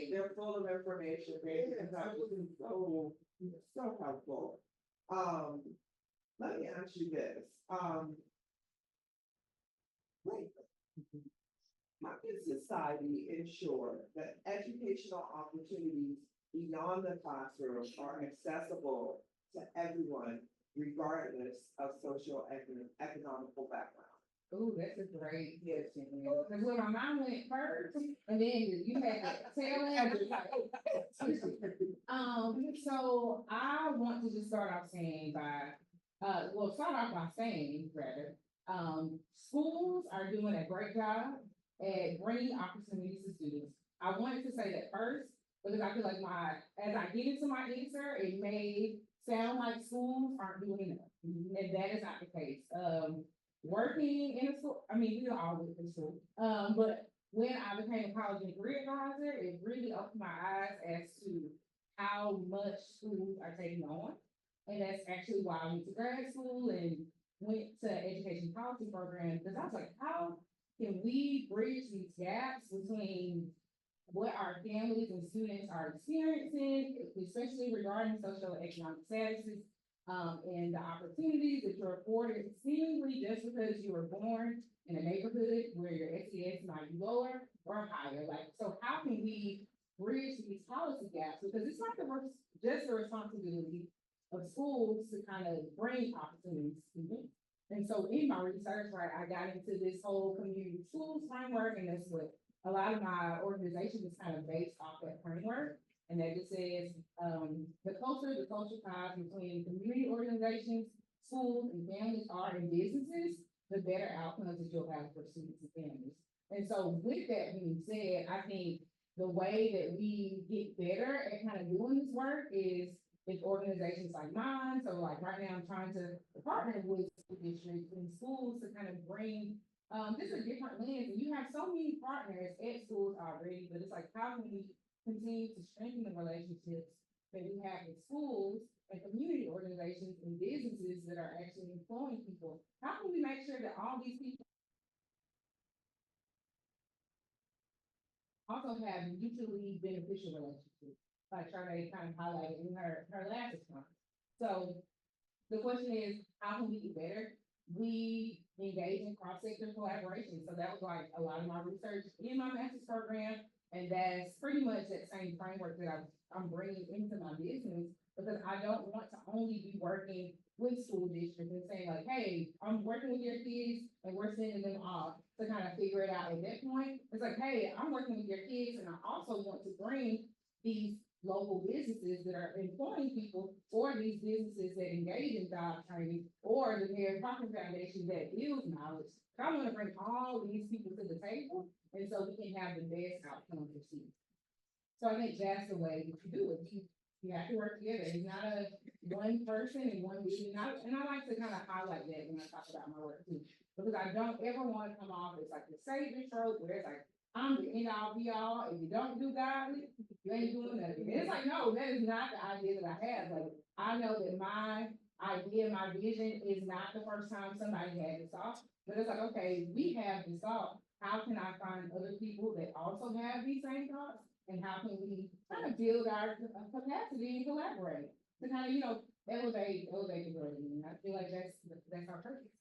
They're full of information, and that was so helpful. Let me ask you this, wait. How can society ensure that educational opportunities beyond the classroom are accessible to everyone regardless of social economical background? Ooh, that's a great question. Because when my mom went first, and then you had the tail end. So I want to just start off saying schools are doing a great job at bringing opportunities to students. I wanted to say that first, because I feel like as I get into my answer, it may sound like schools aren't doing enough, and that is not the case. Working in a school, I mean, we don't all work in school, but when I became a college and career advisor, it really opened my eyes as to how much schools are taking on. And that's actually why I went to grad school and went to education policy programs, because I was like, how can we bridge these gaps between what our families and students are experiencing, especially regarding social and economic statuses, and the opportunities that you're afforded seemingly just because you were born in a neighborhood where your SES might be lower or higher. So how can we bridge these policy gaps? Because it's not just the responsibility of schools to kind of bring opportunities to students. And so in my research, right, I got into this whole community schools framework, and that's what a lot of my organization is kind of based off that framework. And that just says, the culture ties between community organizations, schools, and families are in businesses, the better outcomes that you'll have for students and families. And so with that being said, I think the way that we get better at kind of doing this work is with organizations like mine. So like right now I'm trying to partner with school districts and schools to kind of bring just a different lens. And you have so many partners at schools already, but it's like, how can we continue to strengthen the relationships that we have with schools and community organizations and businesses that are actually employing people? How can we make sure that all these people also have mutually beneficial relationships? like Charmaine kind of highlighted in her last response. So the question is, how can we do better? We engage in cross-sector collaboration, so that was like a lot of my research in my master's program. And that's pretty much that same framework that I'm bringing into my business, because I don't want to only be working with school districts and saying like, hey, I'm working with your kids and we're sending them off to kind of figure it out at that point. It's like, hey, I'm working with your kids and I also want to bring these local businesses that are employing people, or these businesses that engage in job training, or the Mary Crocker Foundation that builds knowledge. So I want to bring all these people to the table, and so we can have the best outcome for students. So I think that's the way that you do it. You have to work together. It's not a one person and one vision. And I like to kind of highlight that when I talk about my work too, because I don't ever want to come off as like the savior trope where it's like, I'm the end all be all. If you don't do godly, you ain't doing nothing. And it's like, no, that is not the idea that I have. Like, I know that my idea, my vision is not the first time somebody had this thought, but it's like, okay, we have this thought. How can I find other people that also have these same thoughts? And how can we kind of build our capacity and collaborate to kind of, elevate the growth? And I feel like that's our purpose.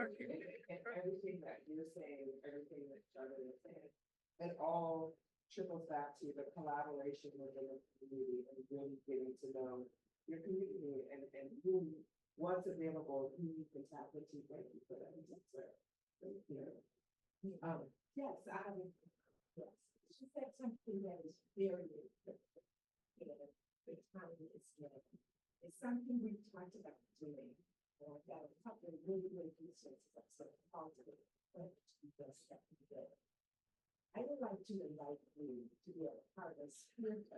And everything that you're saying, everything that Charlotte is saying, it all trickles back to the collaboration within the community and really getting to know your community and who, what's available, who you can tap into. Thank you for that answer. Thank you. Yes, yes, she said something that is very important. You know, the time is now. It's something we've talked about doing. And I've got a couple of really good resources that's so positive. I would like to invite you to be a part of Spirit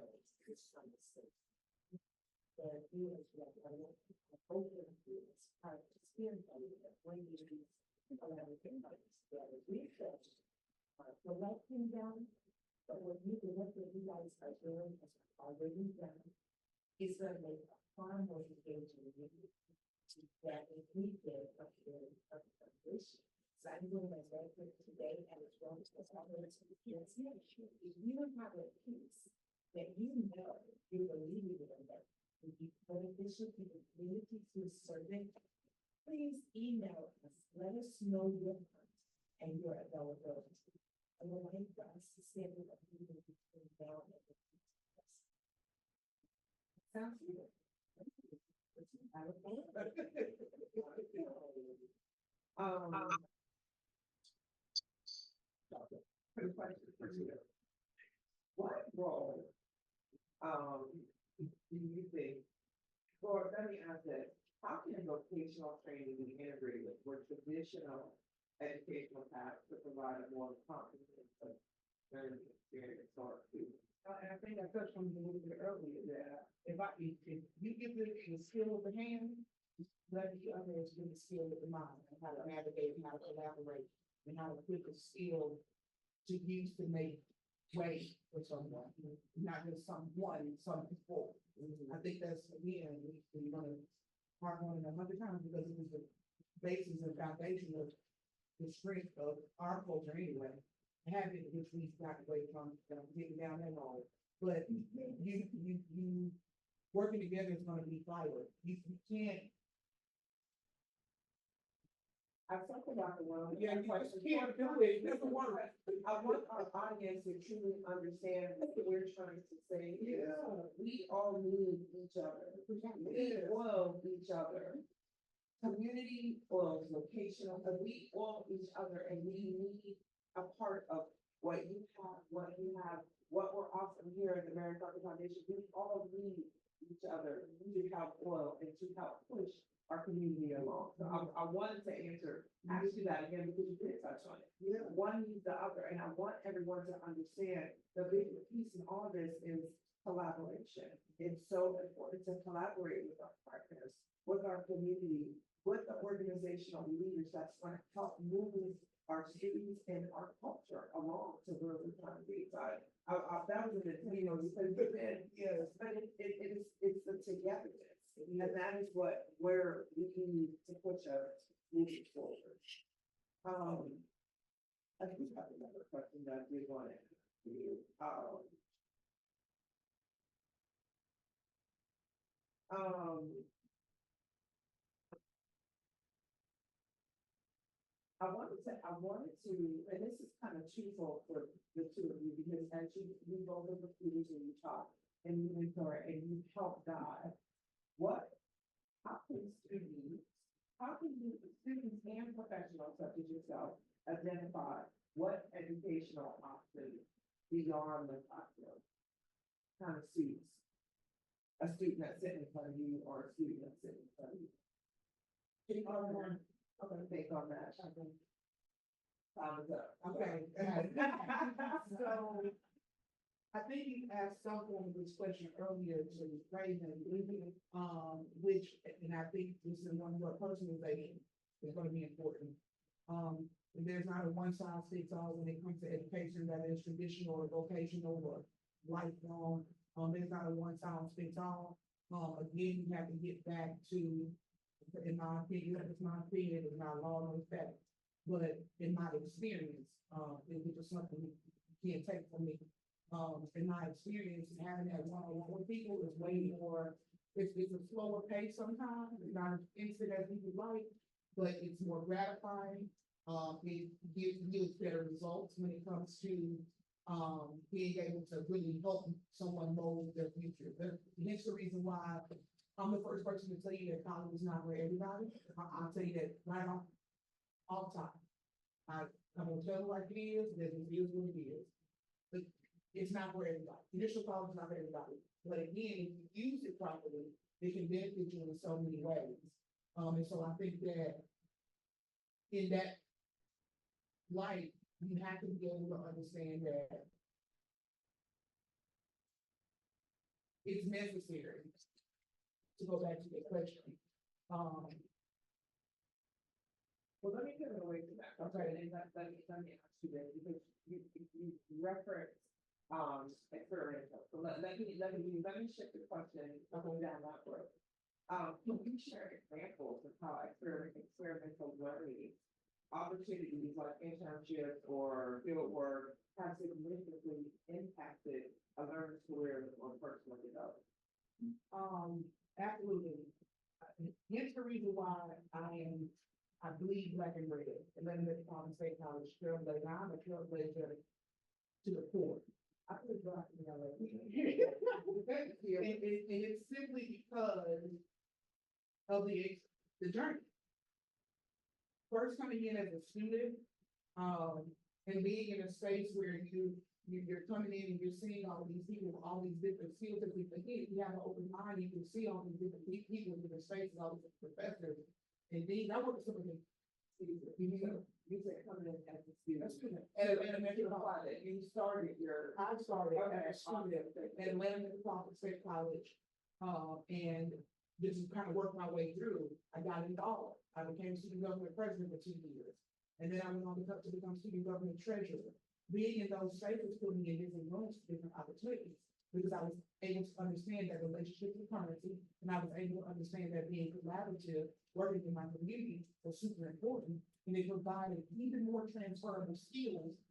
this conversation. The you as well, I want to open you as part of the Spirit that when you everything together, research, collecting them, but what you what you guys are doing is already done. It's going to make a far more engaging video that if we did a hearing of this. So I'm doing my record today and as well as I'm going to the kids. If you have a piece that you know you believe in that would be beneficial to the community through survey, please email us. Let us know your part and your availability. I would like for us to schedule a meeting between now and the sounds good. Good question for you. What role, do you think, or let me ask this, how can vocational training be integrated with traditional educational paths to provide a more comprehensive learning experience for students? And I think I touched on it a little bit earlier, that if you give the skill of the hand, let the others give the skill of the mind, and how to navigate, and how to collaborate, and how to put the skill to use to make way for someone, not just someone, some people. I think that's, again, we're gonna harp on it 100 times, because it was the basis and foundation of the strength of our culture anyway. Having, which we've got away from, getting down that road. But you working together is gonna be vital. You can't. I've talked about the one. Yeah, you just can't do it. It doesn't work. I want our audience to truly understand what we're trying to say. Yeah. We all need each other. We love each other. Community or vocational, we all each other, and we need a part of what you have, what we're offering here at the Mary Crocker Foundation. We all need each other to help oil and to help push our community along. So I wanted to ask you that again, because you did touch on it. Yeah. One needs the other, and I want everyone to understand the big piece in all this is collaboration. It's so important to collaborate with our partners, with our community, with the organizational leaders that's going to help move our students and our culture along to where we're trying to be. So that was an, you said, yes, but it's the togetherness. And that is where we need to push us moving forward. I think we have another question that we wanted to you. And this is kind of twofold for the two of you, because as you go over the students and you talk and you mentor and you help guide, how can students, students and professionals such as yourself, identify what educational options beyond the classroom kind of suits a student that's sitting in front of you or a student that's sitting in front of you? Take on that. Okay, take on that. Time is up. Okay. So, I think you asked someone this question earlier to Raven, which, and I think this is one of your personalization is gonna be important. There's not a one size fits all when it comes to education, whether it's traditional or vocational or lifelong. There's not a one size fits all. Again, you have to get back to, in my opinion, it's not law, no effect. But in my experience, it was just something you can't take from me. In my experience, having that one-on-one with people is way more, it's a slower pace sometimes, it's not as instant as we would like, but it's more gratifying. It gives better results when it comes to, being able to really help someone mold their future. Hence the reason why I'm the first person to tell you that college is not for everybody. I'll tell you that right off top. I'm gonna tell you like it is, that it is what it is. But it's not for everybody. Traditional college is not for everybody. But again, if you use it properly, it can benefit you in so many ways. And so I think that in that light, you have to be able to understand that it's necessary to go back to the question. Well, let me pivot away from that. Okay, and let me ask you that, because you reference, experiential. So let me shift the question, going down that road. Can you share examples of how experimental learning opportunities like internships or field work have significantly impacted a learner's career or personal development? Absolutely. Here's the reason why I bleed black and red, and then the State College trailblazer. I'm a trailblazer to the core. I put black in LA. And it's simply because of the journey. First coming in as a student, and being in a space where you're coming in and you're seeing all these people, all these different skills that we forget. You have an open mind, you can see all these different people in different spaces, all these professors. And then I work with some of them. You said coming in as a student. That's good. At elementary college. You started I started Okay. as a student at Atlanta Metropolitan State College. And just kind of worked my way through. I got involved. I became student government president for 2 years. And then I went on to become student government treasurer. Being in those spaces put me in different rooms, different opportunities. Because I was able to understand that relationship with currency, and I was able to understand that being collaborative, working in my community was super important, and it provided even more transferable skills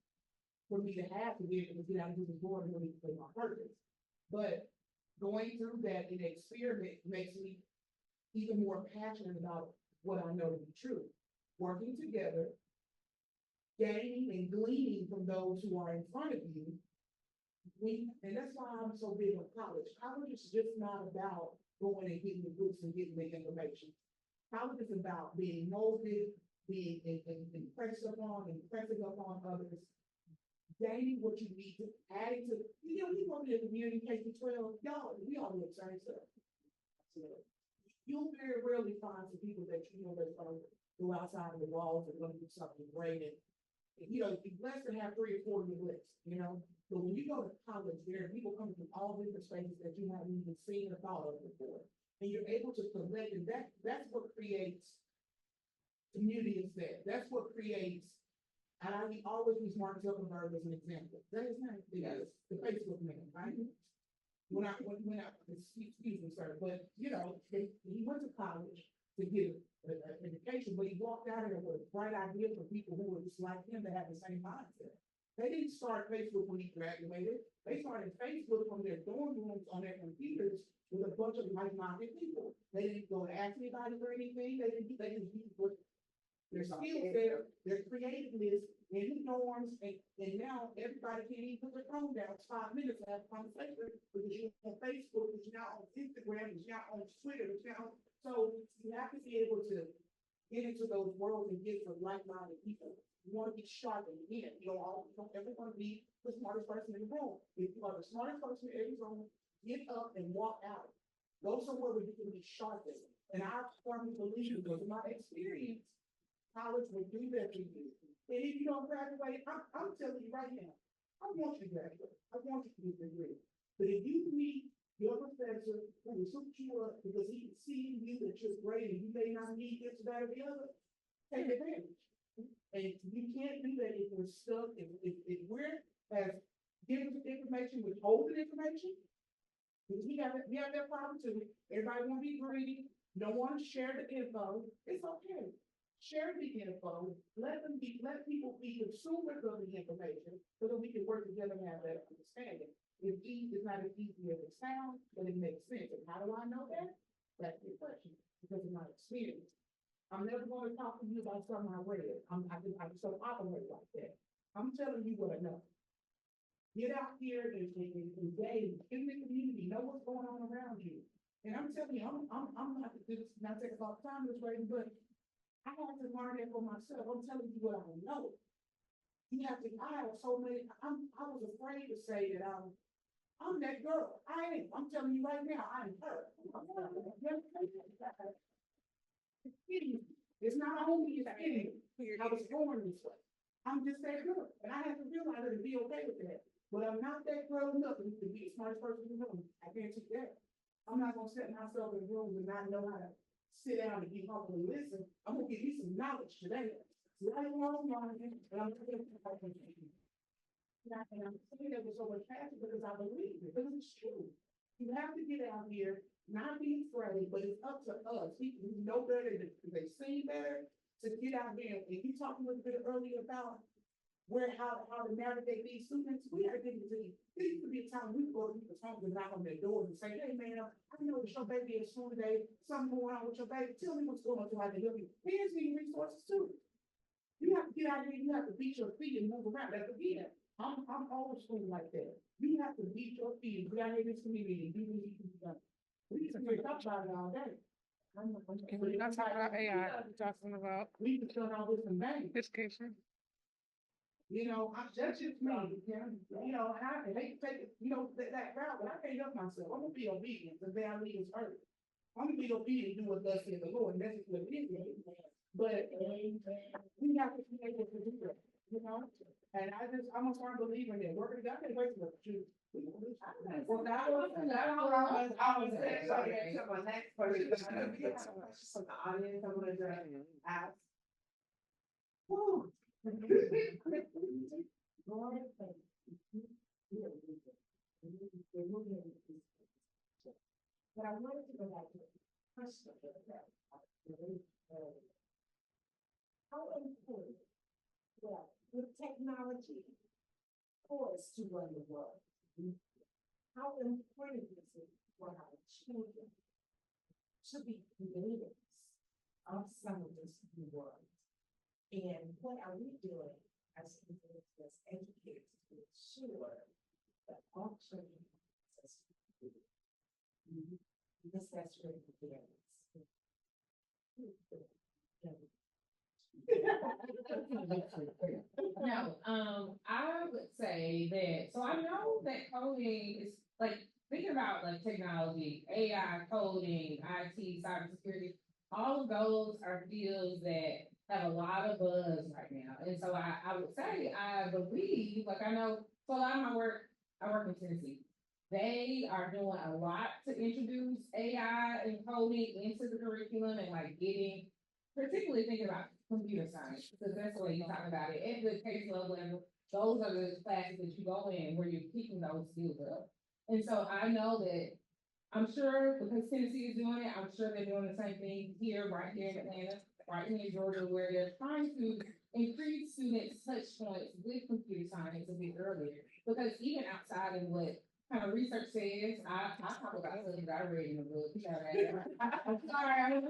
for me to have to be able to get out of the door and really play my purpose. But going through that in experiment makes me even more passionate about what I know to be true. Working together, gaining and gleaning from those who are in front of you. And that's why I'm so big on college. College is just not about going and getting the books and getting the information. College is about being molded, being impressed upon, impressing upon others, gaining what you need to, adding to, we go to the community K-12, y'all, we all do the same stuff. You'll very rarely find some people that you know that's going to go outside of the walls and going to do something great. And you're blessed to have 3 or 4 of your list, But when you go to college, there are people coming from all different spaces that you haven't even seen or thought of before. And you're able to collect, and that's what creates community instead. That's what creates, and I always use Mark Zuckerberg as an example. That is not, yes, the Facebook man, right? When I, excuse me, sir, but he went to college to get an education, but he walked out of there with bright ideas for people who were just like him that had the same mindset. They didn't start Facebook when he graduated. They started Facebook from their dorm rooms on their computers with a bunch of like-minded people. They didn't go to ask anybody for anything. They didn't use what their skills there, their creativeness in the norms, and now everybody can't even put their phone down. It's 5 minutes to have a conversation because you're on Facebook, it's now on Instagram, it's now on Twitter, it's now. So you have to be able to get into those worlds and get some like-minded people. You want to be sharp and again, you don't ever want to be the smartest person in the room. If you are the smartest person in every room, get up and walk out. Go somewhere where you can be sharpened. And I firmly believe, because of my experience, college will do that to you. And if you don't graduate, I'm telling you right now, I want you to graduate. I want you to get a degree. But if you meet your professor who will hook you up because he can see in you that you're great and you may not need this, that, or the other, take advantage. And you can't do that if we're stuck, if we're as giving us information, withholding information. Because we have that problem too. Everybody want to be greedy, don't want to share the info. It's okay. Share the info, let people be consumers of the information so that we can work together and have that understanding. It's not as easy as it sounds, but it makes sense. And how do I know that? That's the question, because of my experience. I'm never going to talk to you about something I read. I just don't operate like that. I'm telling you what I know. Get out here and engage in the community, know what's going on around you. And I'm telling you, I'm not take about time this way, but I had to learn it for myself. I'm telling you what I know. I have so many, I was afraid to say that I'm that girl. I am. I'm telling you right now, I am her. It's fitting. It's not only it's fitting. I was born this way. I'm just that girl. And I had to realize it and be okay with that. But I'm not that girl enough to be the smartest person in the room. I can't do that. I'm not gonna set myself in rooms and not know how to sit down and be humble and listen. I'm gonna give you some knowledge today. Right along, and I'm saying that with so much passion because I believe it, because it's true. You have to get out here, not be afraid, but it's up to us. People who know better, they see better, to get out there. And you talked a little bit earlier about how to navigate these students. We are getting to these. There used to be a time we could go to people's homes and knock on their doors and say, hey man, I know that your baby is school today, something going on with your baby. Tell me what's going on so I can help you. Parents need resources too. You have to get out here, you have to beat your feet and move around. That's again, I'm old school like that. You have to beat your feet and get out here in this community and do what you can do. We can talk about it all day. We're not talking about AI, we're talking about We can turn all this in vain. education. You know, that's just me, you know, I hate to take it, that route, but I can't help myself. I'm gonna be obedient, the way I lead is earth. I'm gonna be obedient and do what thus says the Lord, and that's what it is. But we have to be able to do that, and I'm a firm believer in it. Working, I can't wait to you. Well, that was So my next question, from the audience, I'm gonna ask. Woo. Lord, thank you. But I wanted to go back to the question that how important, well, with technology, for us to run the world, how important is it for our children to be creators of some of this new world? And what are we doing as educators to ensure that all children have access to food? Because that's really the parents. No, I would say that, so I know that coding is like, thinking about like technology, AI, coding, IT, cybersecurity, all of those are fields that have a lot of buzz right now. And so I would say, I believe, like I know, so a lot of my work, I work in Tennessee. They are doing a lot to introduce AI and coding into the curriculum and like getting, particularly thinking about computer science, because that's the way you talk about it. At the case level, those are the classes that you go in where you're picking those skills up. And so I know that I'm sure because Tennessee is doing it, I'm sure they're doing the same thing here, right here in Atlanta, right here in Georgia, where they're trying to increase students' touch points with computer science a bit earlier. Because even outside of what kind of research says, I talk about something that I read in the book. You know, I'm sorry, I'm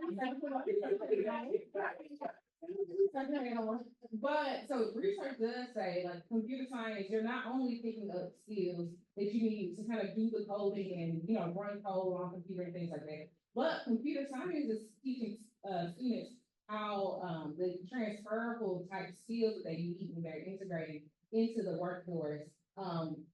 but so research does say like computer science, you're not only picking up skills that you need to kind of do the coding and, you know, run code on computer and things like that. But computer science is teaching students how the transferable type of skills that they need when they're integrating into the workforce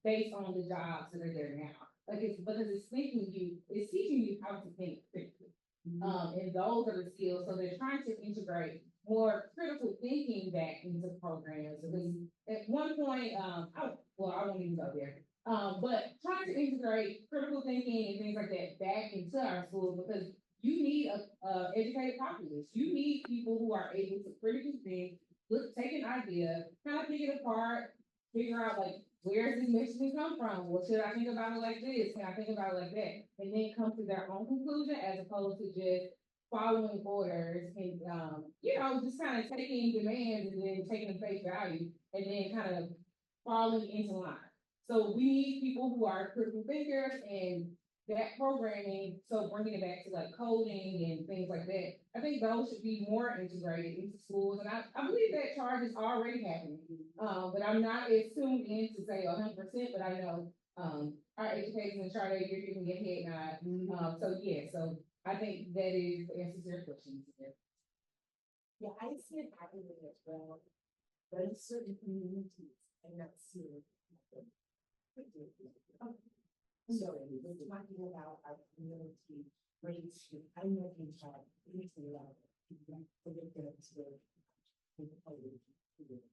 based on the jobs that are there now. Like it's because it's teaching you how to think critically. And those are the skills. So they're trying to integrate more critical thinking back into programs. Because at one point, I won't even go there. But trying to integrate critical thinking and things like that back into our schools because you need a educated populace. You need people who are able to critically think, take an idea, kind of pick it apart, figure out like where does this messaging come from? Well, should I think about it like this? Can I think about it like that? And then come to their own conclusion as opposed to just following orders and just kind of taking demands and then taking the face value and then kind of falling into line. So we need people who are critical thinkers and that programming, so bringing it back to like coding and things like that, I think those should be more integrated into schools. And I believe that charge is already happening. But I'm not as tuned in to say 100%, but I know our education and charter, you're giving me a head nod. So I think that is the answer to your question. Yeah, I see it happening as well, but in certain communities, I'm not seeing it happen. So we're talking about our community rates. I'm looking at community level. For them to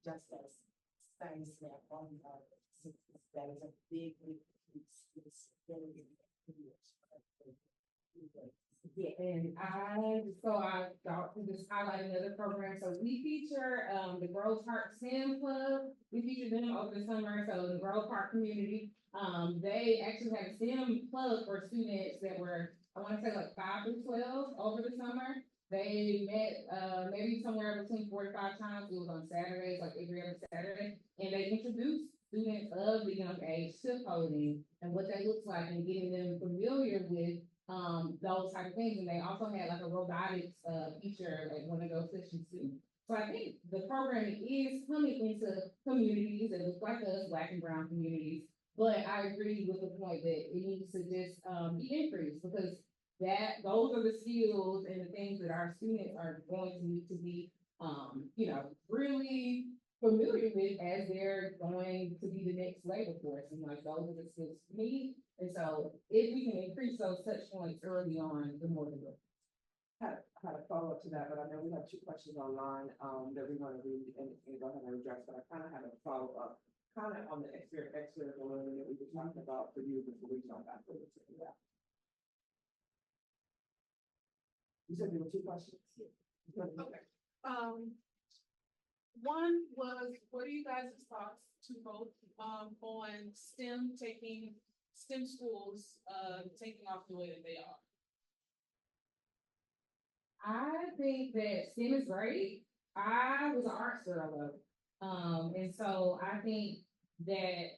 just as science lab on that is a big increase. It's very Yeah, and I thought to just highlight another program. So we feature the Grove Park STEM Club. We feature them over the summer. So the Grove Park community, they actually had a STEM club for students that were, I want to say like 5 through 12 over the summer. They met maybe somewhere between 4 to 5 times. It was on Saturdays, like every other Saturday, and they introduced students of the young age to coding and what that looks like and getting them familiar with those type of things. And they also had like a robotics feature like one of those sessions too. So I think the programming is coming into communities that look like us, Black and brown communities. But I agree with the point that it needs to just be increased because those are the skills and the things that our students are going to need to be really familiar with as they're going to be the next labor force. And like those are the skills we need. And so if we can increase those touch points early on, the more the better. Had a follow-up to that, but I know we have 2 questions online that we want to read and go ahead and address, but I kind of have a follow-up comment on the expert learning that we were talking about for you before we jump back over to that. You said there were 2 questions? Okay. One was, what are you guys' thoughts to both on STEM schools taking off the way that they are? I think that STEM is great. I was an arts girl though. And so I think that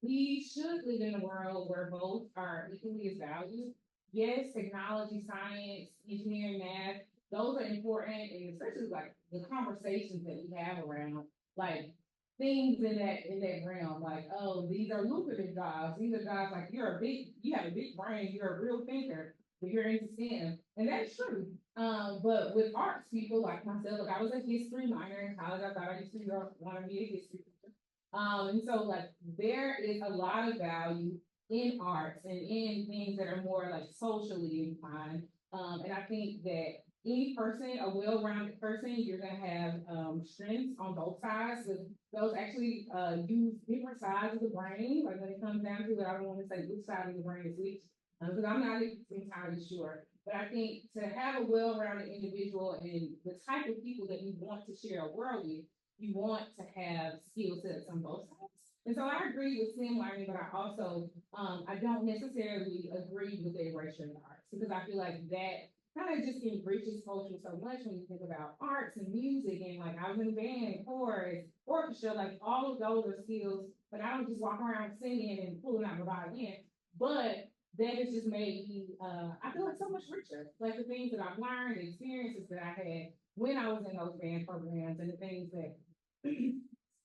we should live in a world where both are equally as valued. Yes, technology, science, engineering, math, those are important, and especially like the conversations that we have around like things in that realm, like, oh, these are lucrative jobs. These are jobs like you have a big brain, you're a real thinker, but you're into STEM. And that's true. But with arts people like myself, like I was a history minor in college. I thought I used to want to be a history teacher. And so like there is a lot of value in arts and in things that are more like socially inclined. And I think that any person, a well-rounded person, you're gonna have strengths on both sides. With those actually use different sides of the brain. Like when it comes down to it, I don't want to say which side of the brain is which, because I'm not entirely sure. But I think to have a well-rounded individual and the type of people that you want to share a world with, you want to have skill sets on both sides. And so I agree with STEM learning, but I also, I don't necessarily agree with the erasure of the arts, because I feel like that kind of just enriches culture so much when you think about arts and music, and like I was in band, chorus, orchestra, like all of those are skills, but I don't just walk around singing and pulling out my violin, but that has just made me, I feel like so much richer, like the things that I've learned, the experiences that I had when I was in those band programs, and the things that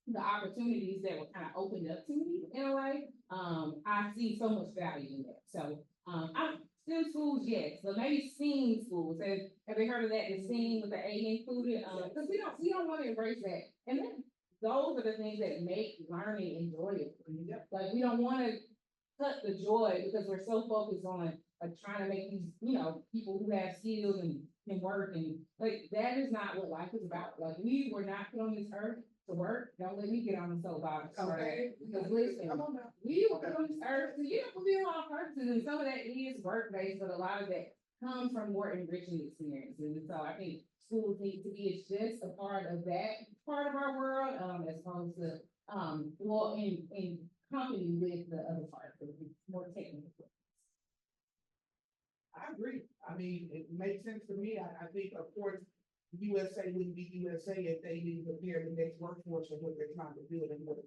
the opportunities that were kind of opened up to me in a way, I see so much value in that. So, I'm STEM schools, yes, but maybe STEAM schools. Have you heard of that? The STEAM with the A included, because we don't want to embrace that. And then those are the things that make learning enjoyable. Like, we don't want to cut the joy because we're so focused on like trying to make these, people who have skills and work, and like that is not what life is about. Like, we were not put on this earth to work. Don't let me get on the soapbox. Okay. Because listen, Come on now. we were put on this earth to, fulfill our purposes, and some of that is work based, but a lot of that comes from more enriching experiences. And so I think schools need to be just a part of that part of our world, as opposed to, well, in company with the other part, the more technical. I agree. I mean, it makes sense to me. I think, of course, USA wouldn't be USA if they didn't prepare the next workforce for what they're trying to do and what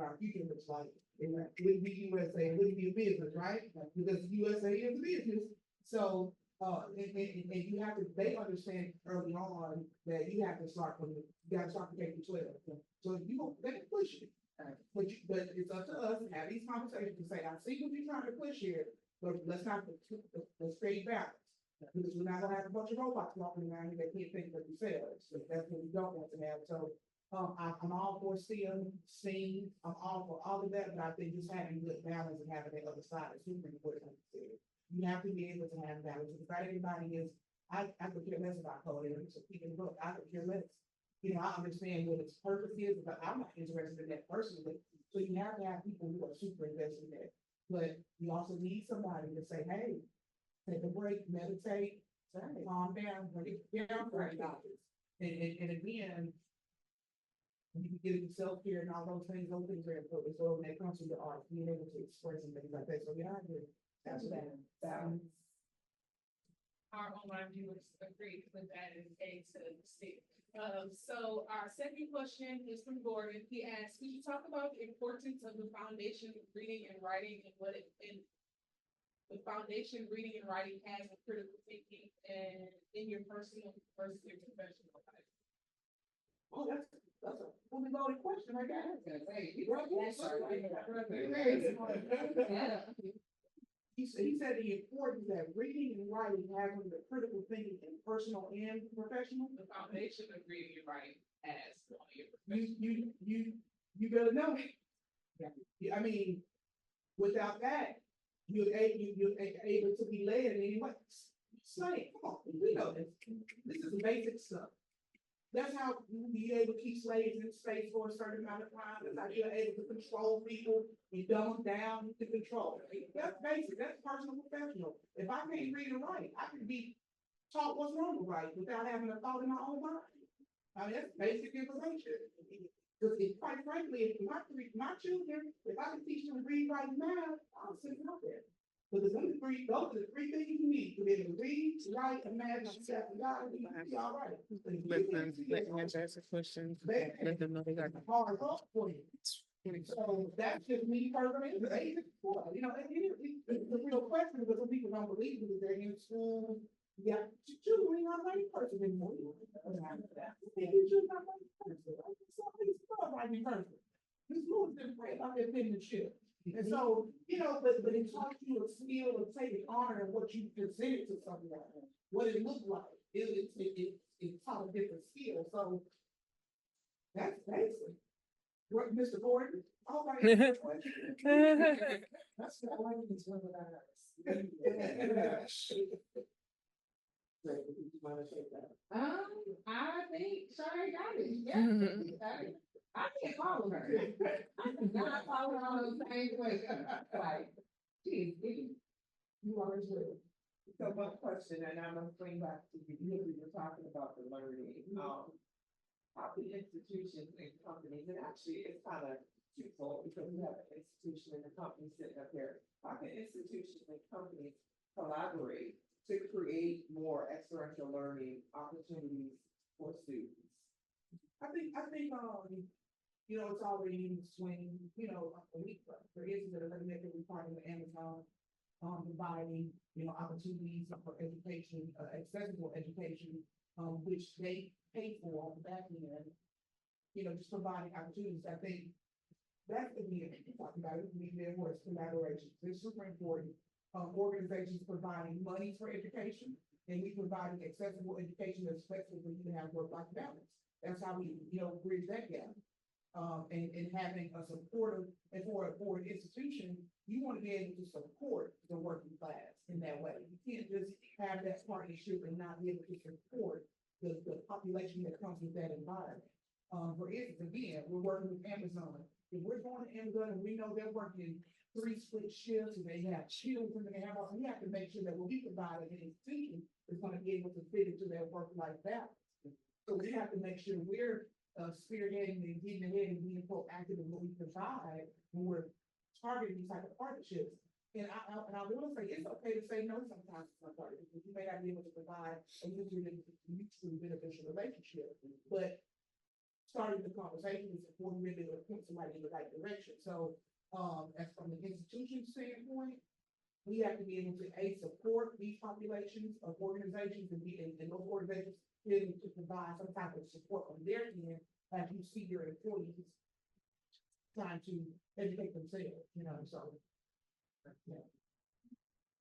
our future looks like. It wouldn't be USA, it wouldn't be a business, right? Because USA is a business. So, and you have to, they understand early on that you have to start from, you gotta start from K-12. So you don't, they can push it. But it's up to us to have these conversations and say, I see what you're trying to push here, but let's not, let's stay balanced. Because we're not gonna have a bunch of robots walking around here that can't think for themselves. So that's what we don't want to have. So, I'm all for STEM, I'm all for all of that, but I think just having good balance and having the other side is super important. You have to be able to have balance. If not everybody is, I could care less about coding, so people look, I could care less. I understand what its purpose is, but I'm not interested in that personally. So you have to have people who are super invested in that. But you also need somebody to say, hey, take a break, meditate, calm down, bring it down for $8. And again, you can get into self-care and all those things are important. So when it comes to the art, being able to express and things like that. So yeah, I agree. That's that. Our online viewers agree with that and A to C. So our second question is from Gordon. He asked, could you talk about the importance of the foundation of reading and writing and what the foundation reading and writing has in critical thinking and in your personal versus your professional life? Oh, that's a fully loaded question, I guess. He said the importance that reading and writing have on the critical thinking in personal and professional. The foundation of reading and writing has on your professional. You better know it. I mean, without that, you're able to be led in any way. Slay, come on, we know this. This is basic stuff. That's how you be able to keep slaves in space for a certain amount of time. That's how you're able to control people. You dumb them down to control. That's basic. That's personal professional. If I can't read and write, I can be taught what's wrong with writing without having a thought in my own mind. I mean, that's basic information. Because quite frankly, if my children, if I can teach them to read, write, and math, I'll send them out there. Because those are the three things you need to be able to read, write, and math, and stuff. And God, you'll be all right. Let them answer questions. Let them know they got. Hard up for you. So that's just me personally. It's basic stuff. It's a real question because some people don't believe it. They're in school. Yeah, children are not right person anymore. You're not right person. Somebody's not right person. This school is different about their penmanship. And so, but it taught you a skill of taking honor of what you presented to someone, what it looked like. It taught a different skill. So that's basic. What, Mr. Gordon? All right. That's the language is one of ours. I think Sade got it. Yeah. I can't follow her. I cannot follow her on those same questions. Like, geez, You always will. So one question, and I'm gonna bring back to you, we were talking about the learning. how can institutions and companies, and actually it's kind of twofold because we have an institution and a company sitting up here. How can institutions and companies collaborate to create more experiential learning opportunities for students? I think, you know, it's already in swing, you know, for instance, that are making a part of Amazon, providing, you know, opportunities for education, accessible education, which they pay for on the back end. You know, just providing opportunities. I think that's the thing that people talk about, we need more collaboration. It's super important. Organizations providing money for education, and we providing accessible education, especially when you have work-life balance. That's how we, you know, bridge that gap. And having a supportive, and for an institution, you want to be able to support the working class in that way. You can't just have that partnership and not be able to support the population that comes with that environment. For instance, again, we're working with Amazon. If we're going to Amazon and we know they're working 3 split shifts and they have children and they have, we have to make sure that what we provide as an institution is going to be able to fit into their work-life balance. So we have to make sure we're spearheading and getting ahead and being proactive in what we provide when we're targeting these type of partnerships. And I will say, it's okay to say no sometimes to some partners, because you may not be able to provide a mutually beneficial relationship, but starting the conversation is important, really to point somebody in the right direction. So, as from the institution standpoint, we have to be able to support these populations of organizations and those organizations able to provide some type of support on their end as you see your employees trying to educate themselves, you know, so. Yeah.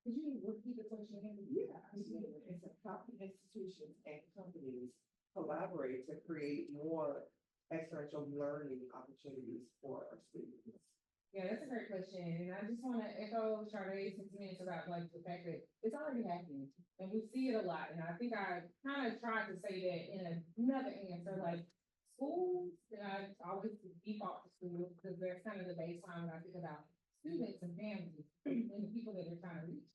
Could you repeat the question again? Yeah, absolutely. It's how can institutions and companies collaborate to create more experiential learning opportunities for our students? Yeah, that's a great question, and I just want to echo Charlie's sentiments about like the fact that it's already happening, and we see it a lot. And I think I kind of tried to say that in another answer, like schools. And I always default to schools because they're kind of the baseline when I think about students and families and the people that they're trying to reach.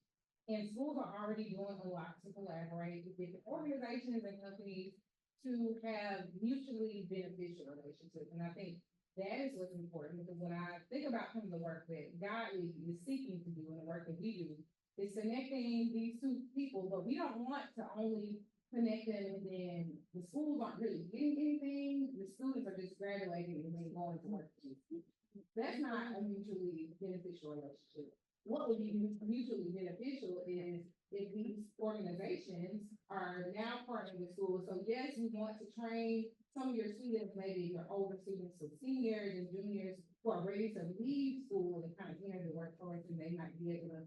And schools are already doing a lot to collaborate with different organizations and companies to have mutually beneficial relationships. And I think that is what's important, because when I think about some of the work that Godly is seeking to do and the work that we do, is connecting these two people, but we don't want to only connect them and then the schools aren't really getting anything, the students are just graduating and then going to work. That's not a mutually beneficial relationship. What would be mutually beneficial is if these organizations are now partnering with schools. So yes, we want to train some of your students, maybe your older students, so seniors and juniors who are ready to leave school and kind of enter the workforce, and they might be able to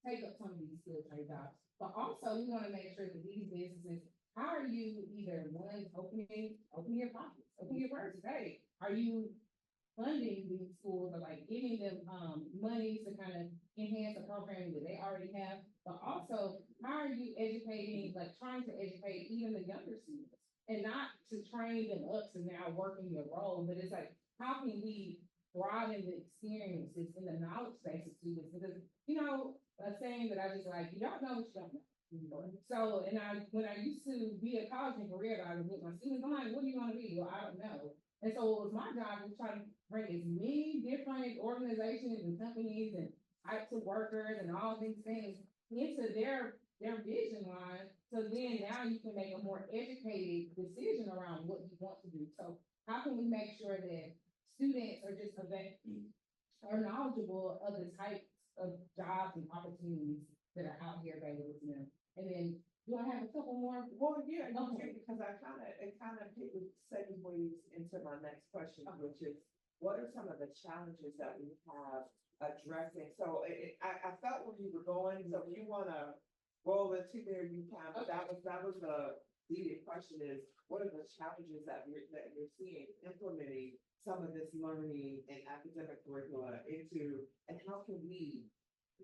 take up some of these skill trade jobs. But also, we want to make sure that these businesses, how are you either one opening your pockets, open your purses? Hey, are you funding these schools or like giving them money to kind of enhance the programming that they already have? But also, how are you educating, like trying to educate even the younger students? And not to train them up to now working your role, but it's like, how can we broaden the experiences in the knowledge base of students? Because, you know, a saying that I just like, you don't know what you don't know. So, when I used to be a college and career advisor with my students, I'm like, what do you want to be? Well, I don't know. And so it was my job to try to bring as many different organizations and companies and types of workers and all these things into their vision line. So then now you can make a more educated decision around what you want to do. So how can we make sure that students are knowledgeable of the types of jobs and opportunities that are out here available to them? And then do I have a couple more? Well, yeah, okay, because it kind of segues into my next question, which is, what are some of the challenges that we have addressing? So I felt where you were going, so if you want to roll into there, you can, but that was the needed question is, what are the challenges that you're seeing implementing some of this learning and academic curricula into, and how can we,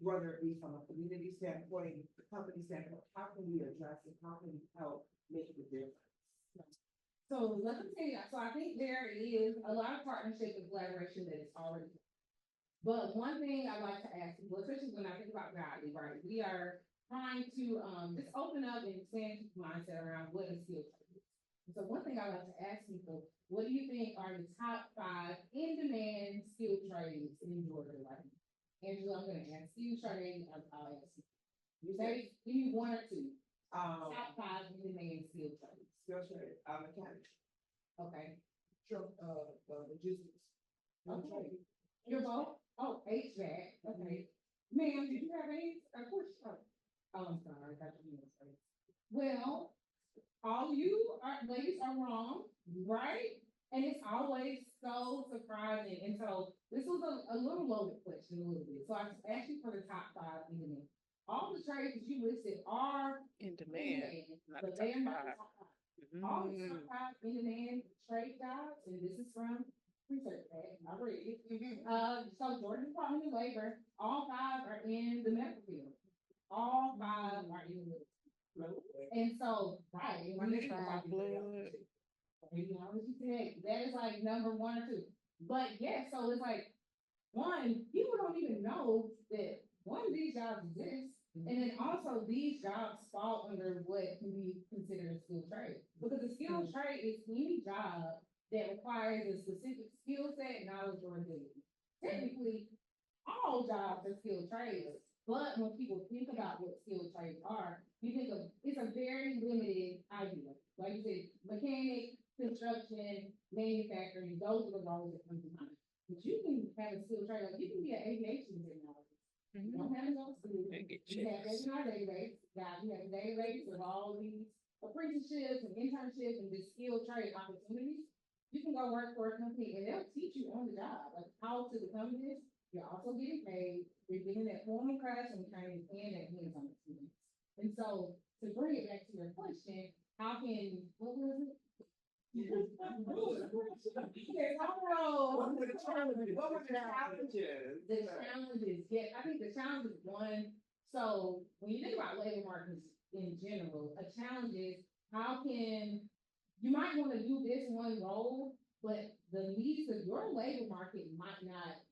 whether it be from a community standpoint, a company standpoint, how can we address it? How can we help make the difference? So let me tell you, so I think there is a lot of partnership and collaboration that is already. But one thing I like to ask people, especially when I think about Godly, right? We are trying to just open up and expand people's mindset around what a skill trade is. So one thing I like to ask people, what do you think are the top 5 in-demand skilled trades in Georgia right now? Angela, I'm gonna ask you, Sharday, I'll ask you. You say, give me 1 or 2, top 5 in-demand skilled trades, Skill trade, mechanic. okay? Truck, logistics. Okay. You're both, oh, HVAC, okay. Ma'am, did you have any, of course, I'm sorry, I got your hands raised. Well, all you ladies are wrong, right? And it's always so surprising, and so this was a little loaded question, a little bit, so I asked you for the top 5 in the all the trades that you listed are In demand, not but the they are top not the five. top 5. All the Mm. top 5 in demand trade jobs, and this is from research, I read it. So Georgia Department of Labor, all 5 are in the medical field. All 5 are in the medical field. And so, right, and when they Try blood. radiology tech, that is like number 1 or 2. But yeah, so it's like, one, people don't even know that one of these jobs exists. And then also these jobs fall under what can be considered a skilled trade. Because a skilled trade is any job that requires a specific skill set, knowledge, or ability. Technically, all jobs are skilled trades, but when people think about what skilled trades are, you think of, it's a very limited idea. Like you said, mechanic, construction, manufacturing, those are the roles that come to mind. But you can have a skilled trade, like you can be an aviation technologist. You don't have to go to school. And get You have that checks. in our database, now you have a database with all these apprenticeships and internships and just skilled trade opportunities. You can go work for a company and they'll teach you on the job, like how to become this. You're also getting paid, you're getting that formal classroom training and that hands-on experience. And so to bring it back to your question, how can, what was it? What were the challenges? What were the challenges? The challenges, yeah, I think the challenge is one, so when you think about labor markets in general, a challenge is how can, you might wanna do this one role, but the needs of your labor market might not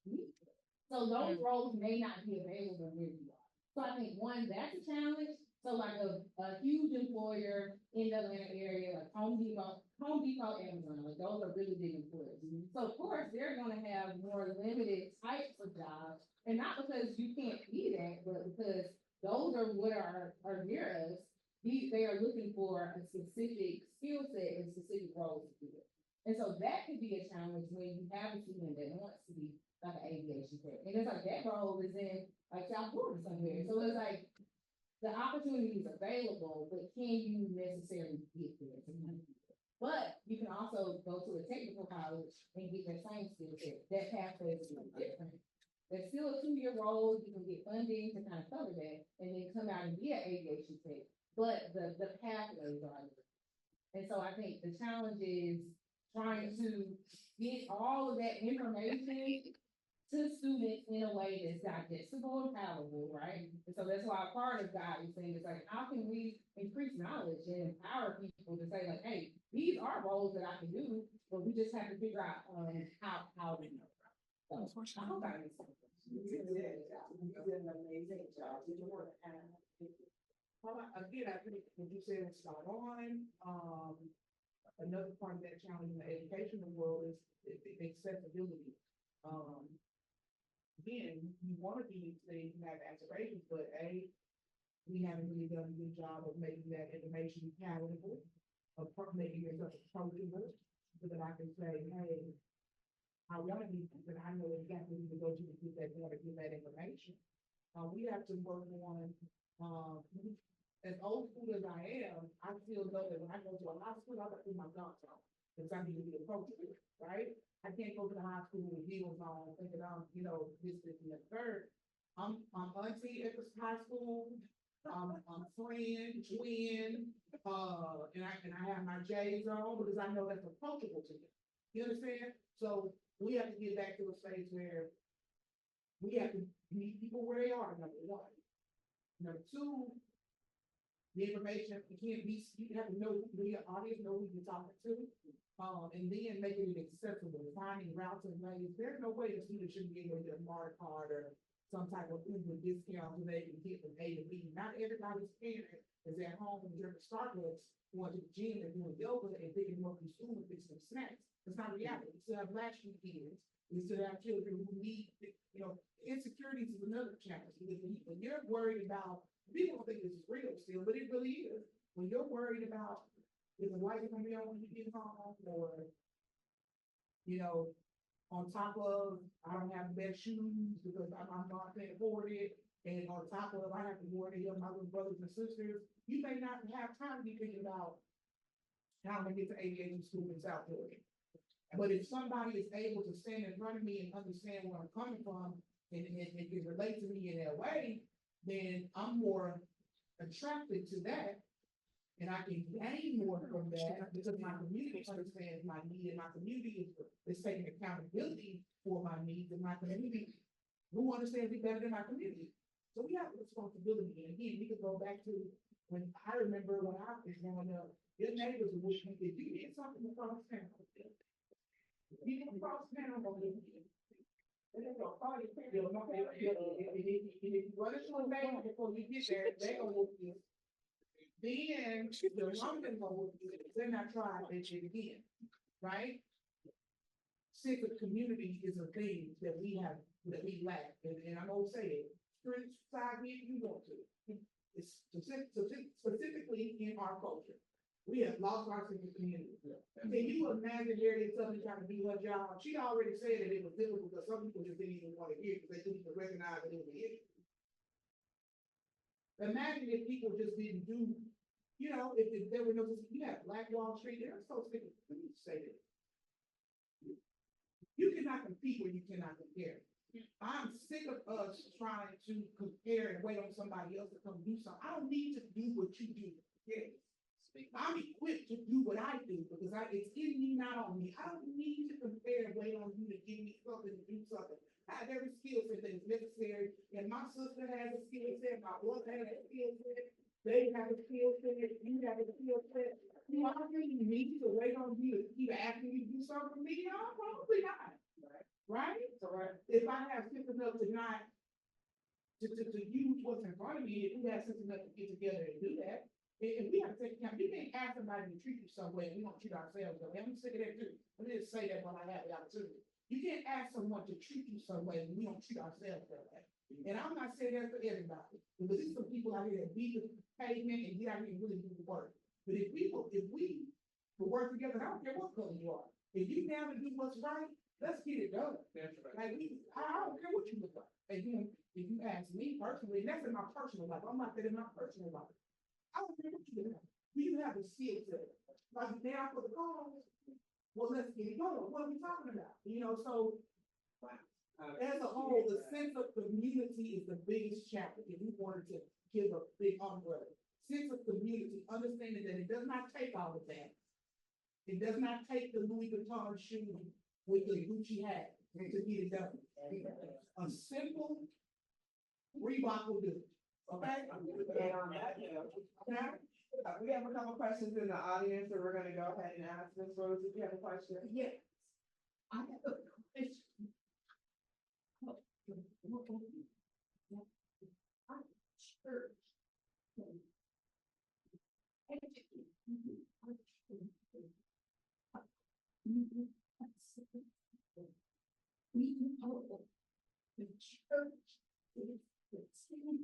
meet it. So those roles may not be available where you are. So I think one, that's a challenge. So like a huge employer in the Atlanta area, like Home Depot, Amazon, like those are really big employers. So of course, they're gonna have more limited types of jobs, and not because you can't be that, but because those are what are near us. They are looking for a specific skill set and specific roles to do it. And so that could be a challenge when you have a student that wants to be like an aviation tech. And it's like that role is in like South Florida somewhere. So it's like the opportunity is available, but can you necessarily get there? But you can also go to a technical college and get that same skill set. That pathway is a little different. There's still a 2-year role, you can get funding to kind of cover that, and then come out and be an aviation tech. But the pathways are different. And so I think the challenge is trying to get all of that information to students in a way that's digestible and palatable, right? And so that's why part of God is saying, it's like, how can we increase knowledge and empower people to say like, hey, these are roles that I can do, but we just have to figure out how to know. So, I hope I made sense. You did an amazing job. Did you want to add? Again, I think what you said was spot on. Another part of that challenge in the educational world is accessibility. Again, you want to be, say, you have aspirations, but we haven't really done a good job of making that information palatable, of making yourself approachable, so that I can say, hey, I want to be, but I know exactly who to go to get that information. We have to work on, as old school as I am, I still know that when I go to a hospital, I got to put my guns on, because I need to be approachable, right? I can't go to the hospital with heels on, thinking I'm, this, and the third. I'm auntie at the high school, I'm friend, twin, and I have my J's on, because I know that's approachable to me. You understand? So we have to get back to a space where we have to meet people where they are, number one. Number two, the information, you have to know who your audience, know who you're talking to, and then making it accessible, finding routes and lanes. There's no way the student shouldn't be able to get a smart card or some type of Uber discount so they can get from A to B. Not everybody's parent is at home during Starbucks, going to the gym and doing yoga and picking them up from school and fixing them snacks. It's not reality. We still have latchkey kids. We still have children who need, insecurities is another challenge. Because when you're worried about, people don't think this is real still, but it really is. When you're worried about, is the light gonna be on when you get home, or, on top of, I don't have the best shoes because I'm not can't afford it. And on top of, I have to worry about my little brothers and sisters. You may not have time to be thinking about how I'm gonna get to aviation school in South Georgia. But if somebody is able to stand in front of me and understand where I'm coming from and can relate to me in that way, then I'm more attracted to that. And I can gain more from that because my community understands my need and my community is taking accountability for my needs, and my community who understands me better than my community. So we have a responsibility. And again, we could go back to when I remember when I was growing up, your neighbors would wish you if you did something across town. People across town will live here. And they're gonna call your parents. If you run into a man before you get there, they gonna whoop you. Then the woman will, they're not trying that shit again, right? Sense of community is a thing that we have, that we lack, and I'm gonna say it, street side, if you want to. It's specifically in our culture. We have lost our sense of community. Can you imagine Harriet Tubman trying to do her job? She already said that it was difficult because some people just didn't even want to hear it because they didn't even recognize that it was an issue. Imagine if people just didn't do, if there were no, you have Black Wall Street, they're so sick of, let me say this. You cannot compete where you cannot compare. I'm sick of us trying to compare and wait on somebody else to come do something. I don't need to do what you do. Yes. I'm equipped to do what I do because it's in me, not on me. I don't need to compare and wait on you to give me something to do something. I have every skill set that is necessary, and my sister has a skill set, my brother has a skill set, they have a skill set, you have a skill set. Do I really need to wait on you to keep asking you to do something for me? No, probably not. Right? Correct. If I have sense enough to not to use what's in front of me, if we have sense enough to get together and do that, and we have to take account, you can't ask somebody to treat you some way, and we don't treat ourselves that way. I'm sick of that too. Let me just say that when I have the opportunity. You can't ask someone to treat you some way, and we don't treat ourselves that way. And I'm not saying that for everybody, because there's some people out here that beat the pavement and get out here and really do the work. But if we will work together, I don't care what color you are. If you down to do what's right, let's get it done. That's right. Like I don't care what you look like. And if you ask me personally, that's in my personal life. I'm not saying in my personal life. I don't care what you do. Do you have a skill set? Like now for the cause, well, let's get it going. What are we talking about? So as a whole, the sense of community is the biggest challenge. If we wanted to give a big umbrella, sense of community, understanding that it does not take all of that. It does not take the Louis Vuitton shoe with the Gucci hat to get it done. A simple Reebok will do. Okay? And on that note, we have a couple questions in the audience, so we're gonna go ahead and ask Ms. Rose if you have a question. Yes. I have a question. Our church. We know the church is the city.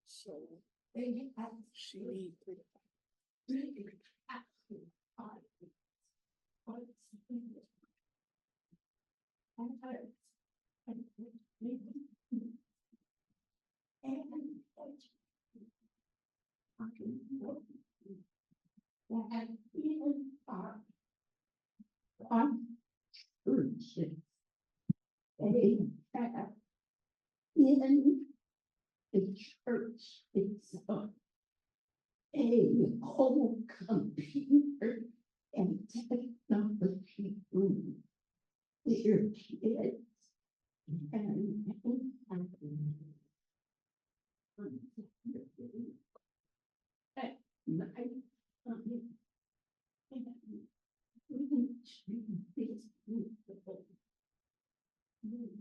So they have She really actually hard. And even our churches, they have in the church itself a whole computer and technology room. Their kids and at night time, and we reach this beautiful room.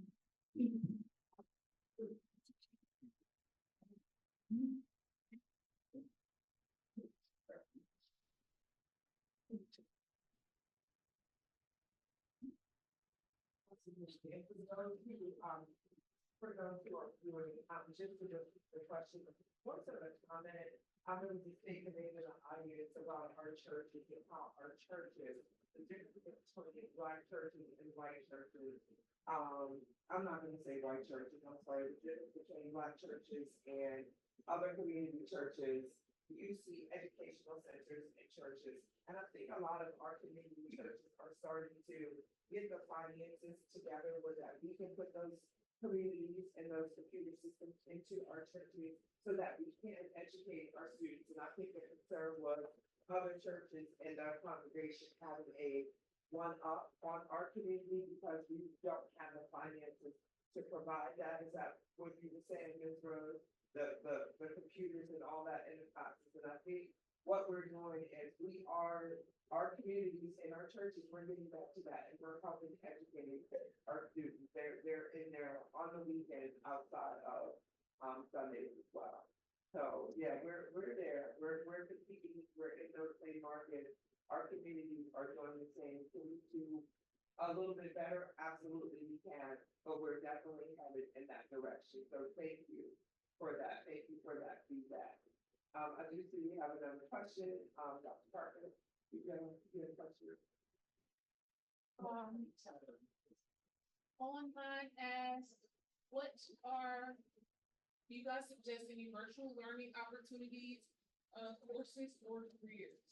And for those who are viewing, just for the question, what's sort of a comment, I'm going to take the name of the audience about our churches and how our churches, the difference between black churches and white churches. I'm not gonna say white churches, I'm sorry, the difference between black churches and other community churches. You see educational centers and churches, and I think a lot of our community churches are starting to get the finances together where that we can put those communities and those computer systems into our churches so that we can educate our students. And I think the concern was other churches and our congregation having a one up on our community because we don't have the finances to provide that. Is that what you were saying, Ms. Rose? The computers and all that in the classes. And I think what we're doing is our communities and our churches, we're getting back to that and we're helping educate our students. They're in there on the weekends outside of Sundays as well. So yeah, we're there. We're competing. We're in those same markets. Our communities are doing the same. Can we do a little bit better? Absolutely we can, but we're definitely headed in that direction. So thank you for that. Thank you for that feedback. I do see we have another question. Dr. Parker, you got a question? Online asked, what are, do you guys suggest any virtual learning opportunities, courses or careers?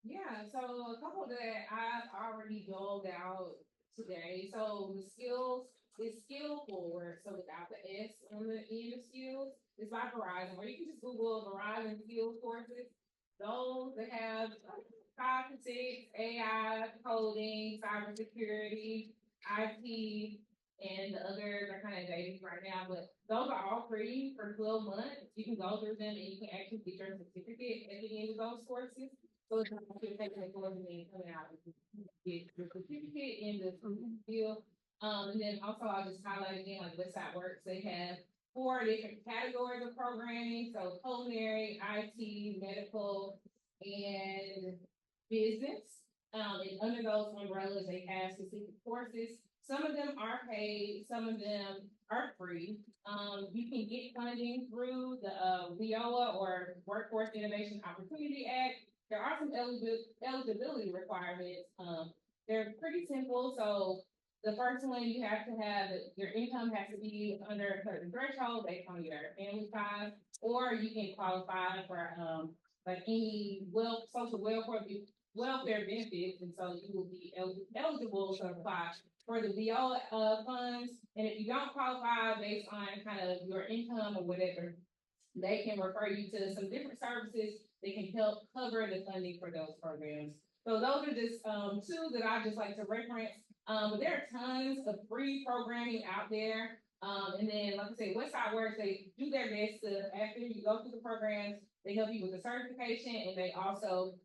Yeah, so a couple that I've already doled out today. So the skills is skill forward. So without the S on the end of skills, it's by Verizon, where you can just Google Verizon skills courses. Those that have cognitive, AI, coding, cybersecurity, IT, and the others are kind of dating right now, but those are all free for 12 months. You can go through them and you can actually get your certificate at the end of those courses. So it's not like you're taking a course and then coming out with get your certificate in the field. And then also I'll just highlight again, like Westside Works, they have 4 different categories of programming. So culinary, IT, medical, and business. And under those umbrellas, they have specific courses. Some of them are paid, some of them are free. You can get funding through the WIOA or Workforce Innovation Opportunity Act. There are some eligibility requirements. They're pretty simple. So the first one, you have to have, your income has to be under a certain threshold based on your family size, or you can qualify for like any social welfare benefits, and so you will be eligible to apply for the VO funds. And if you don't qualify based on kind of your income or whatever, they can refer you to some different services that can help cover the funding for those programs. So those are just 2 that I just like to reference. But there are tons of free programming out there. And then, like I said, Westside Works, they do their best to, after you go through the programs, they help you with the certification, and they also,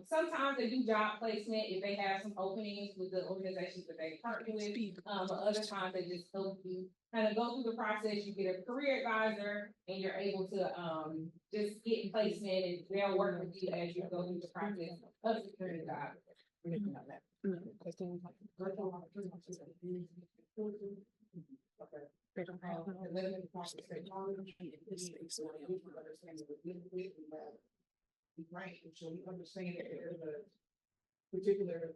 sometimes they do job placement if they have some openings with the organizations that they partner with. But other times they just help you kind of go through the process. You get a career advisor, and you're able to just get placement, and they'll work with you as you go through the process of securing a job. Okay. They don't have. And then in the process, they knowledge, we understand that we have the range, so we understand that there's a particular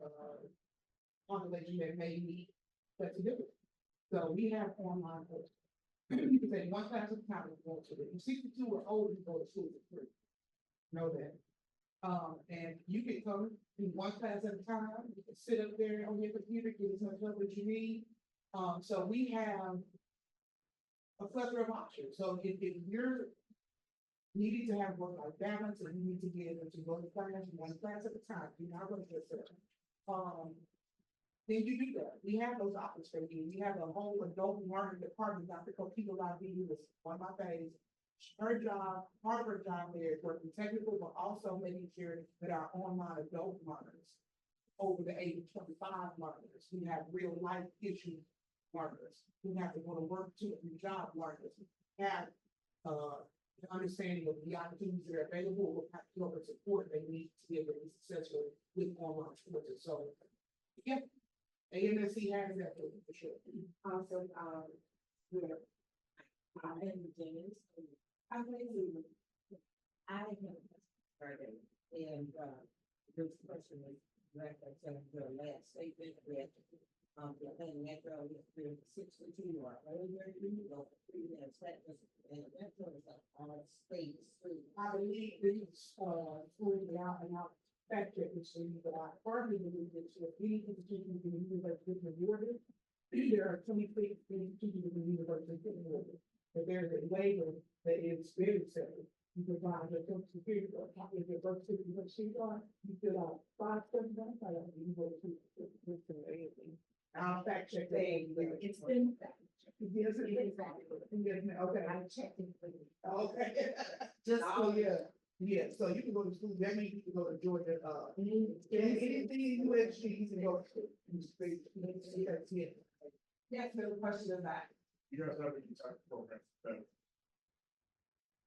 population that may need flexibility. So we have online courses. You can take one class at a time and go to it. If 62 or older, you go to school for free. Know that. And you can come in one class at a time. You can sit up there on your computer, get as much help as you need. So we have a plethora of options. So if you're needing to have work-life balance and you need to be able to go to class, one class at a time, you're not going to get there. Then you do that. We have those options for you. We have a whole adult learning department. Dr. Coquito Lavie is one of my faves. Her job, part of her job there is working technical, but also making sure that our online adult learners over the age of 25 learners, who have real life issue learners, who have to go to work to a job learners, have the understanding of the opportunities that are available, what kind of support they need to be able to be successful with online courses. So, yeah, AMSC has that for sure. Also, we're, And James, I really, I have started, and, this question is, like I said, the last statement that, the Atlanta Metro is the 62 or over, you know, and that was our state street. I believe these, pulling it out and out factor issues, but I firmly believe that if any institution can use like this rewarded, there are 23 institutions that can use like this rewarded. But there's a waiver that is very simple. You provide your social security or a copy of your birth certificate, sheet on, you fill out 5 questions, I don't know, you go to. I'll fact check that. It's been. Yes, it is. Yes, okay. I checked it. Okay. Just Oh, for yeah, yeah, so you can go to school, that means you can go to Georgia, anything in USG, you can go to school. Yes, yeah. yes, no question of that. You guys have any type of program,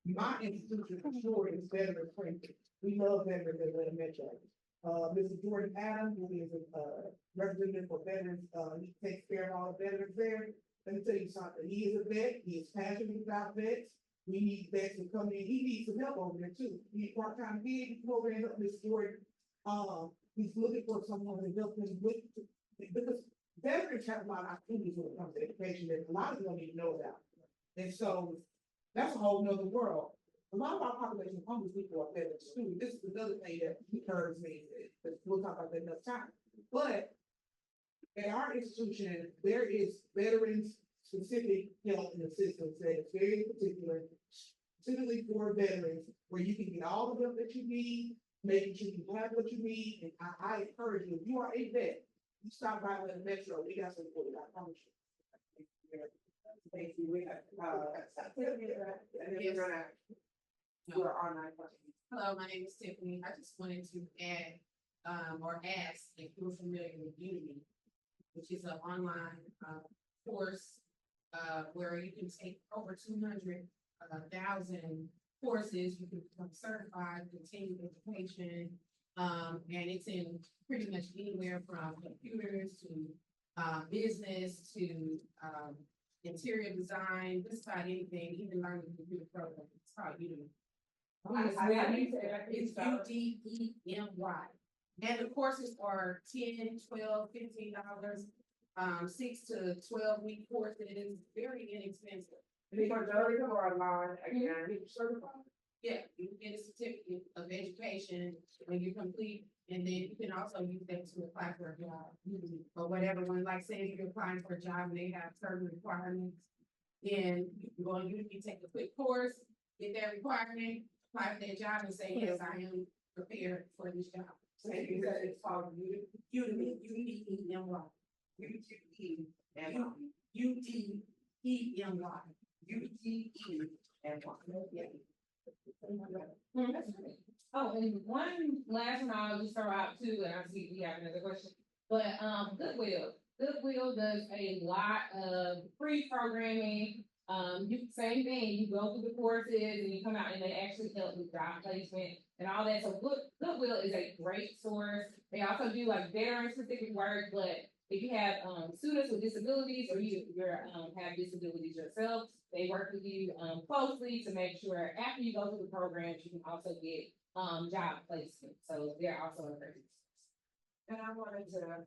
My institution for sure is veteran friendly. We love veterans at Atlanta Metro. Mr. Jordan Adams, who is a representative for veterans, he takes care of all the veterans there. Let me tell you something, he is a vet, he is passionate about vets. We need vets to come in, he needs some help over there too. He needs part-time gig, come over and help Mr. Jordan. He's looking for someone to help him with, because veterans have a lot of opportunities when it comes to education that a lot of them don't even know about. And so that's a whole nother world. A lot of our population of homeless people are veterans too. This is another thing that occurs me, but we'll talk about that another time. But at our institution, there is veterans specific help and assistance that is very particular, specifically for veterans, where you can get all the help that you need, making sure you have what you need. And I encourage you, if you are a vet, you stop by the Metro, we got some for you, I promise you. Thank you, we have, and then we're gonna do our online questions. Hello, my name is Tiffany. I just wanted to add, or ask if you're familiar with Udemy, which is an online, course, where you can take over 200,000 courses. You can become certified, continue education. And it's in pretty much anywhere from computers to, business to, interior design, just about anything, even learning the computer program. It's called Udemy. It's UDEMY. And the courses are $10, $12, $15, 6 to 12 week courses, very inexpensive. These are those who are online again. Certified? Yeah, you can get a certificate of education when you complete, and then you can also use that to apply for a job. Or whatever, when like say if you're applying for a job and they have certain requirements, then you can go on Udemy, take a quick course, get that requirement, apply for that job and say, yes, I am prepared for this job. So you said it's called Udemy, UDEMY. Oh, and one last one I'll just throw out too, and I see we have another question. But, Goodwill does a lot of free programming. Same thing, you go through the courses and you come out and they actually help with job placement and all that. So Goodwill is a great source. They also do like veteran specific work, but if you have, students with disabilities or have disabilities yourself, they work with you, closely to make sure after you go through the programs, you can also get, job placement. So they're also a great resource. And I wanted to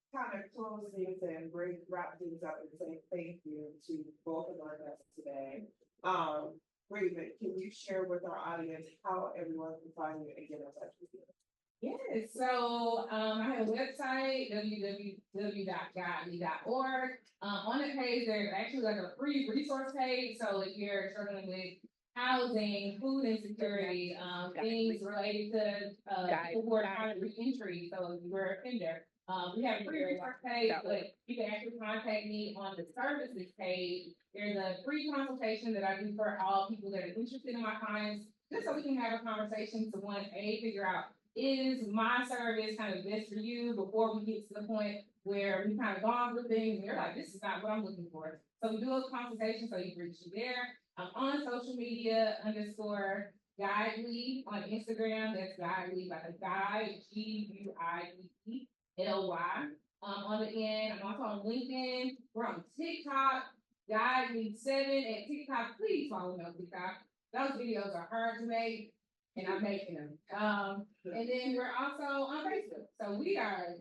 kind of close these and wrap things up and say thank you to both of our guests today. Raven, can you share with our audience how everyone can find you and get in touch with you? Yes, so I have a website, www.godly.org. On the page, there's actually like a free resource page. So if you're struggling with housing, food insecurity, things related to people who are trying to re-entry, so if you're a offender, we have a free resource page, but you can actually contact me on the services page. There's a free consultation that I do for all people that are interested in my clients, just so we can have a conversation to figure out, is my service kind of best for you before we get to the point where we've kind of gone through things and you're like, this is not what I'm looking for. So we do a consultation, so you can reach me there. I'm on social media _Guidely on Instagram. That's Guidely, like a guide, GUIDELY. on the end. I'm also on LinkedIn. We're on TikTok. Guide me 7 at TikTok. Please follow me on TikTok. Those videos are hard to make, and I'm making them. And then we're also on Facebook. So we are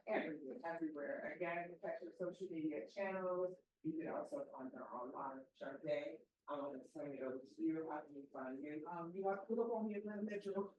everywhere. Again, check your social media channels. You can also find our online Sharday. I want to turn it over to you. How can you find you? You want to put up on the Atlanta Metro.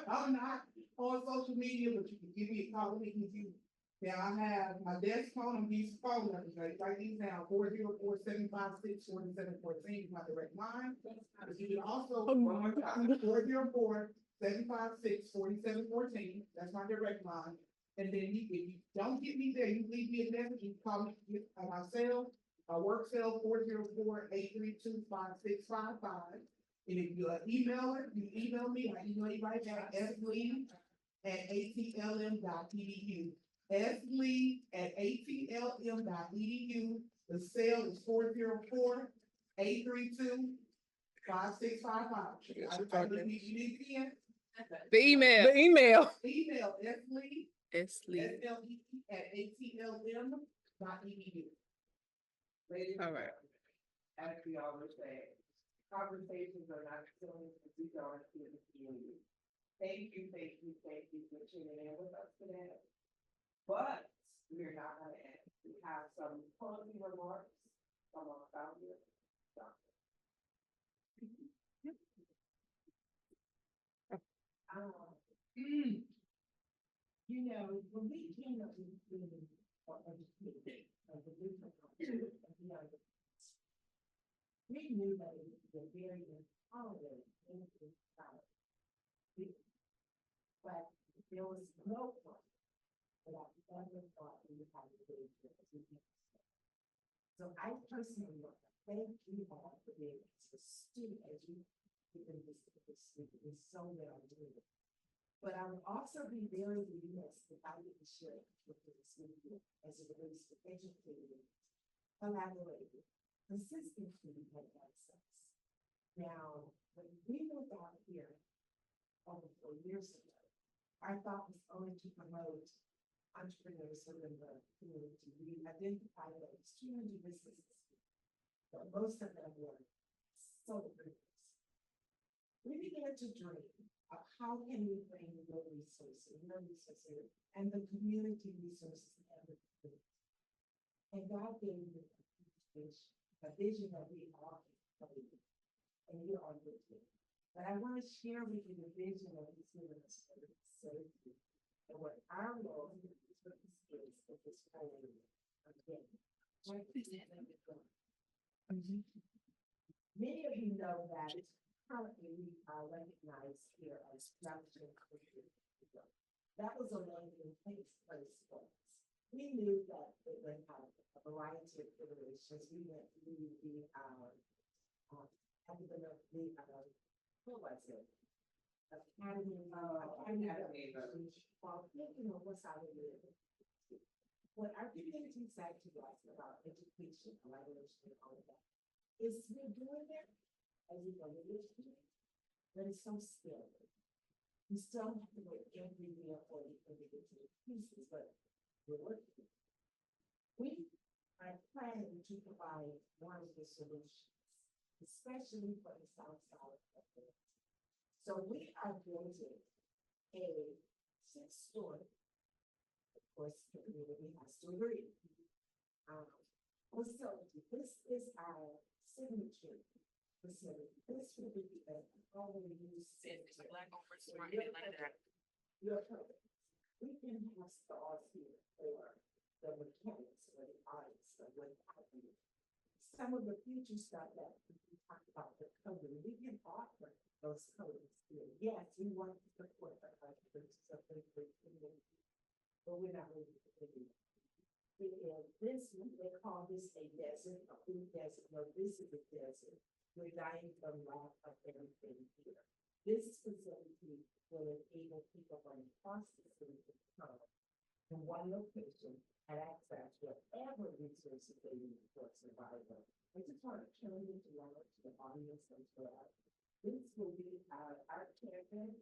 I'm not on social media, but you can give me a call, we can do. Now I have my desk phone, I'm using phone numbers, like write these down, 404-756-4714 is my direct line. But you can also, one more time, 404-756-4714, that's my direct line. And then if you don't get me there, you leave me a message, you call me on my cell, my work cell, 404-832-5655. And if you're an emailer, you email me, I email you right back, slee@atlm.edu. slee@atlm.edu. The cell is 404-832-5655. You need it in? The email. The email. Email slee, Esli. SLE@atlm.edu. Ladies All and right. gentlemen, as we always say, conversations are not silly, but we are in the community. Thank you for tuning in with us today. But we're not gonna end. We have some closing remarks from our founder, Dr. You know, when we came up with the education of the different we knew that it was a very empowering in this time. But there was no point that I ever thought we would have to do this. So I personally want to thank you all for being as astute as you in this is so well doing. But I would also be very remiss if I didn't share with this with you as it relates to educating, collaborating, consistency, and access. Now, when we moved out here over 4 years ago, our thought was only to promote entrepreneurs within the community. We identified those 200 businesses, but most of them were solopreneurs. We began to dream of how can we bring your resources, and the community resources and the community. And God gave me a vision that we all can believe, and you're on your team. But I want to share with you the vision that He's given us for this safety and what our role is with the skills of this program. Again, many of you know that currently we are recognized here as Johnson. That was a landing place for us. We knew that it would have a variety of iterations. We went through the academic, what was it? Academy, while thinking of what's out of it. What our community said to us about education, collaboration, and all of that, is we're doing it as we go to this community, but it's so scary. We still have to work every year for the individual pieces, but we're working. We are planning to provide one of the solutions, especially for the South Side of the world. So we are building a 6-story, of course, the community has to agree. Facility. This is our signature facility. This will be a already used. You're perfect. We can have stars here for the mechanics or the artists or what have you. Some of the future stuff that we talk about, the coding, we can offer those codes here. Yes, we want to support the artists, but we're not really doing it. This, they call this a desert, a food desert. No, this is a desert. We're dying from lack of everything here. This facility will enable people from across the city to come in one location and access whatever resources they need for survival. I just want to turn it around to the audience as well. This will be our campus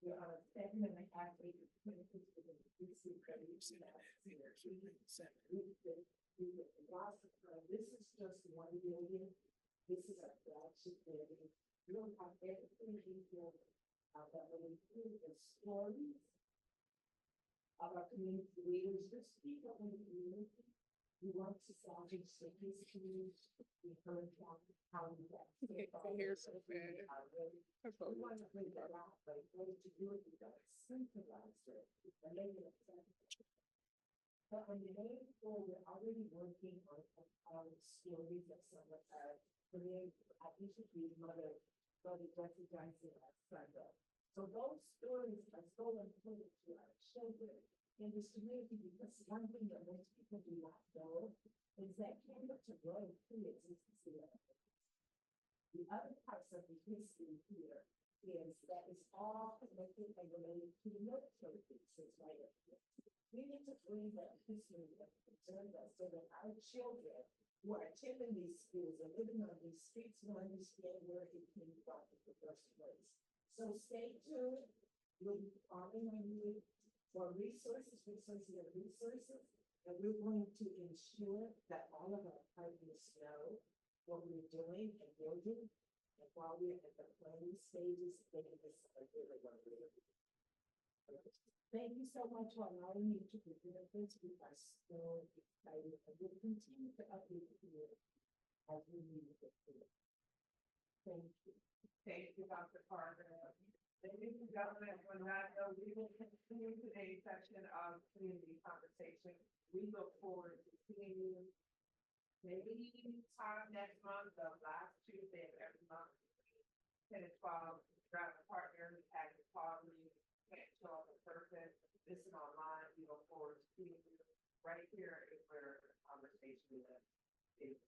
There are 7.5 acre communities within the DC credit. This is just 1 billion. This is a flagship building. You don't have everything in here. That will include the stories of our community leaders, just people in the community. We want to salvage cities, communities. We heard how we got. Hair so bad. We want to bring that out, but in order to do it, we got to centralize it and make it accessible. But on the main floor, we're already working on stories that someone had. For me, I usually read Mother Jesse Johnson at Sunday. So those stories are so important to our children in this community, because one thing that most people do not know is that Cambridge Road pre-exists here. The other parts of the history here is that it's all connected and related to the military bases right up here. We need to bring that history that concerns us so that our children who are attending these schools and living on these streets will understand where it came from in the first place. So stay tuned. We'll be calling on you for resources, and we're going to ensure that all of our partners know what we're doing and building. And while we're at the planning stages, making this a really wonderful. Thank you so much for allowing me to present this. We are so excited, and we'll continue to update you as we move it through. Thank you. Thank you, Dr. Carter. Ladies and gentlemen, on that note, we will continue today's session of community conversation. We look forward to seeing you maybe time next month, the last Tuesday of every month. 10 and 12, grab a partner, at the party, can't show up in person, listen online. We look forward to seeing you right here is where the conversation is.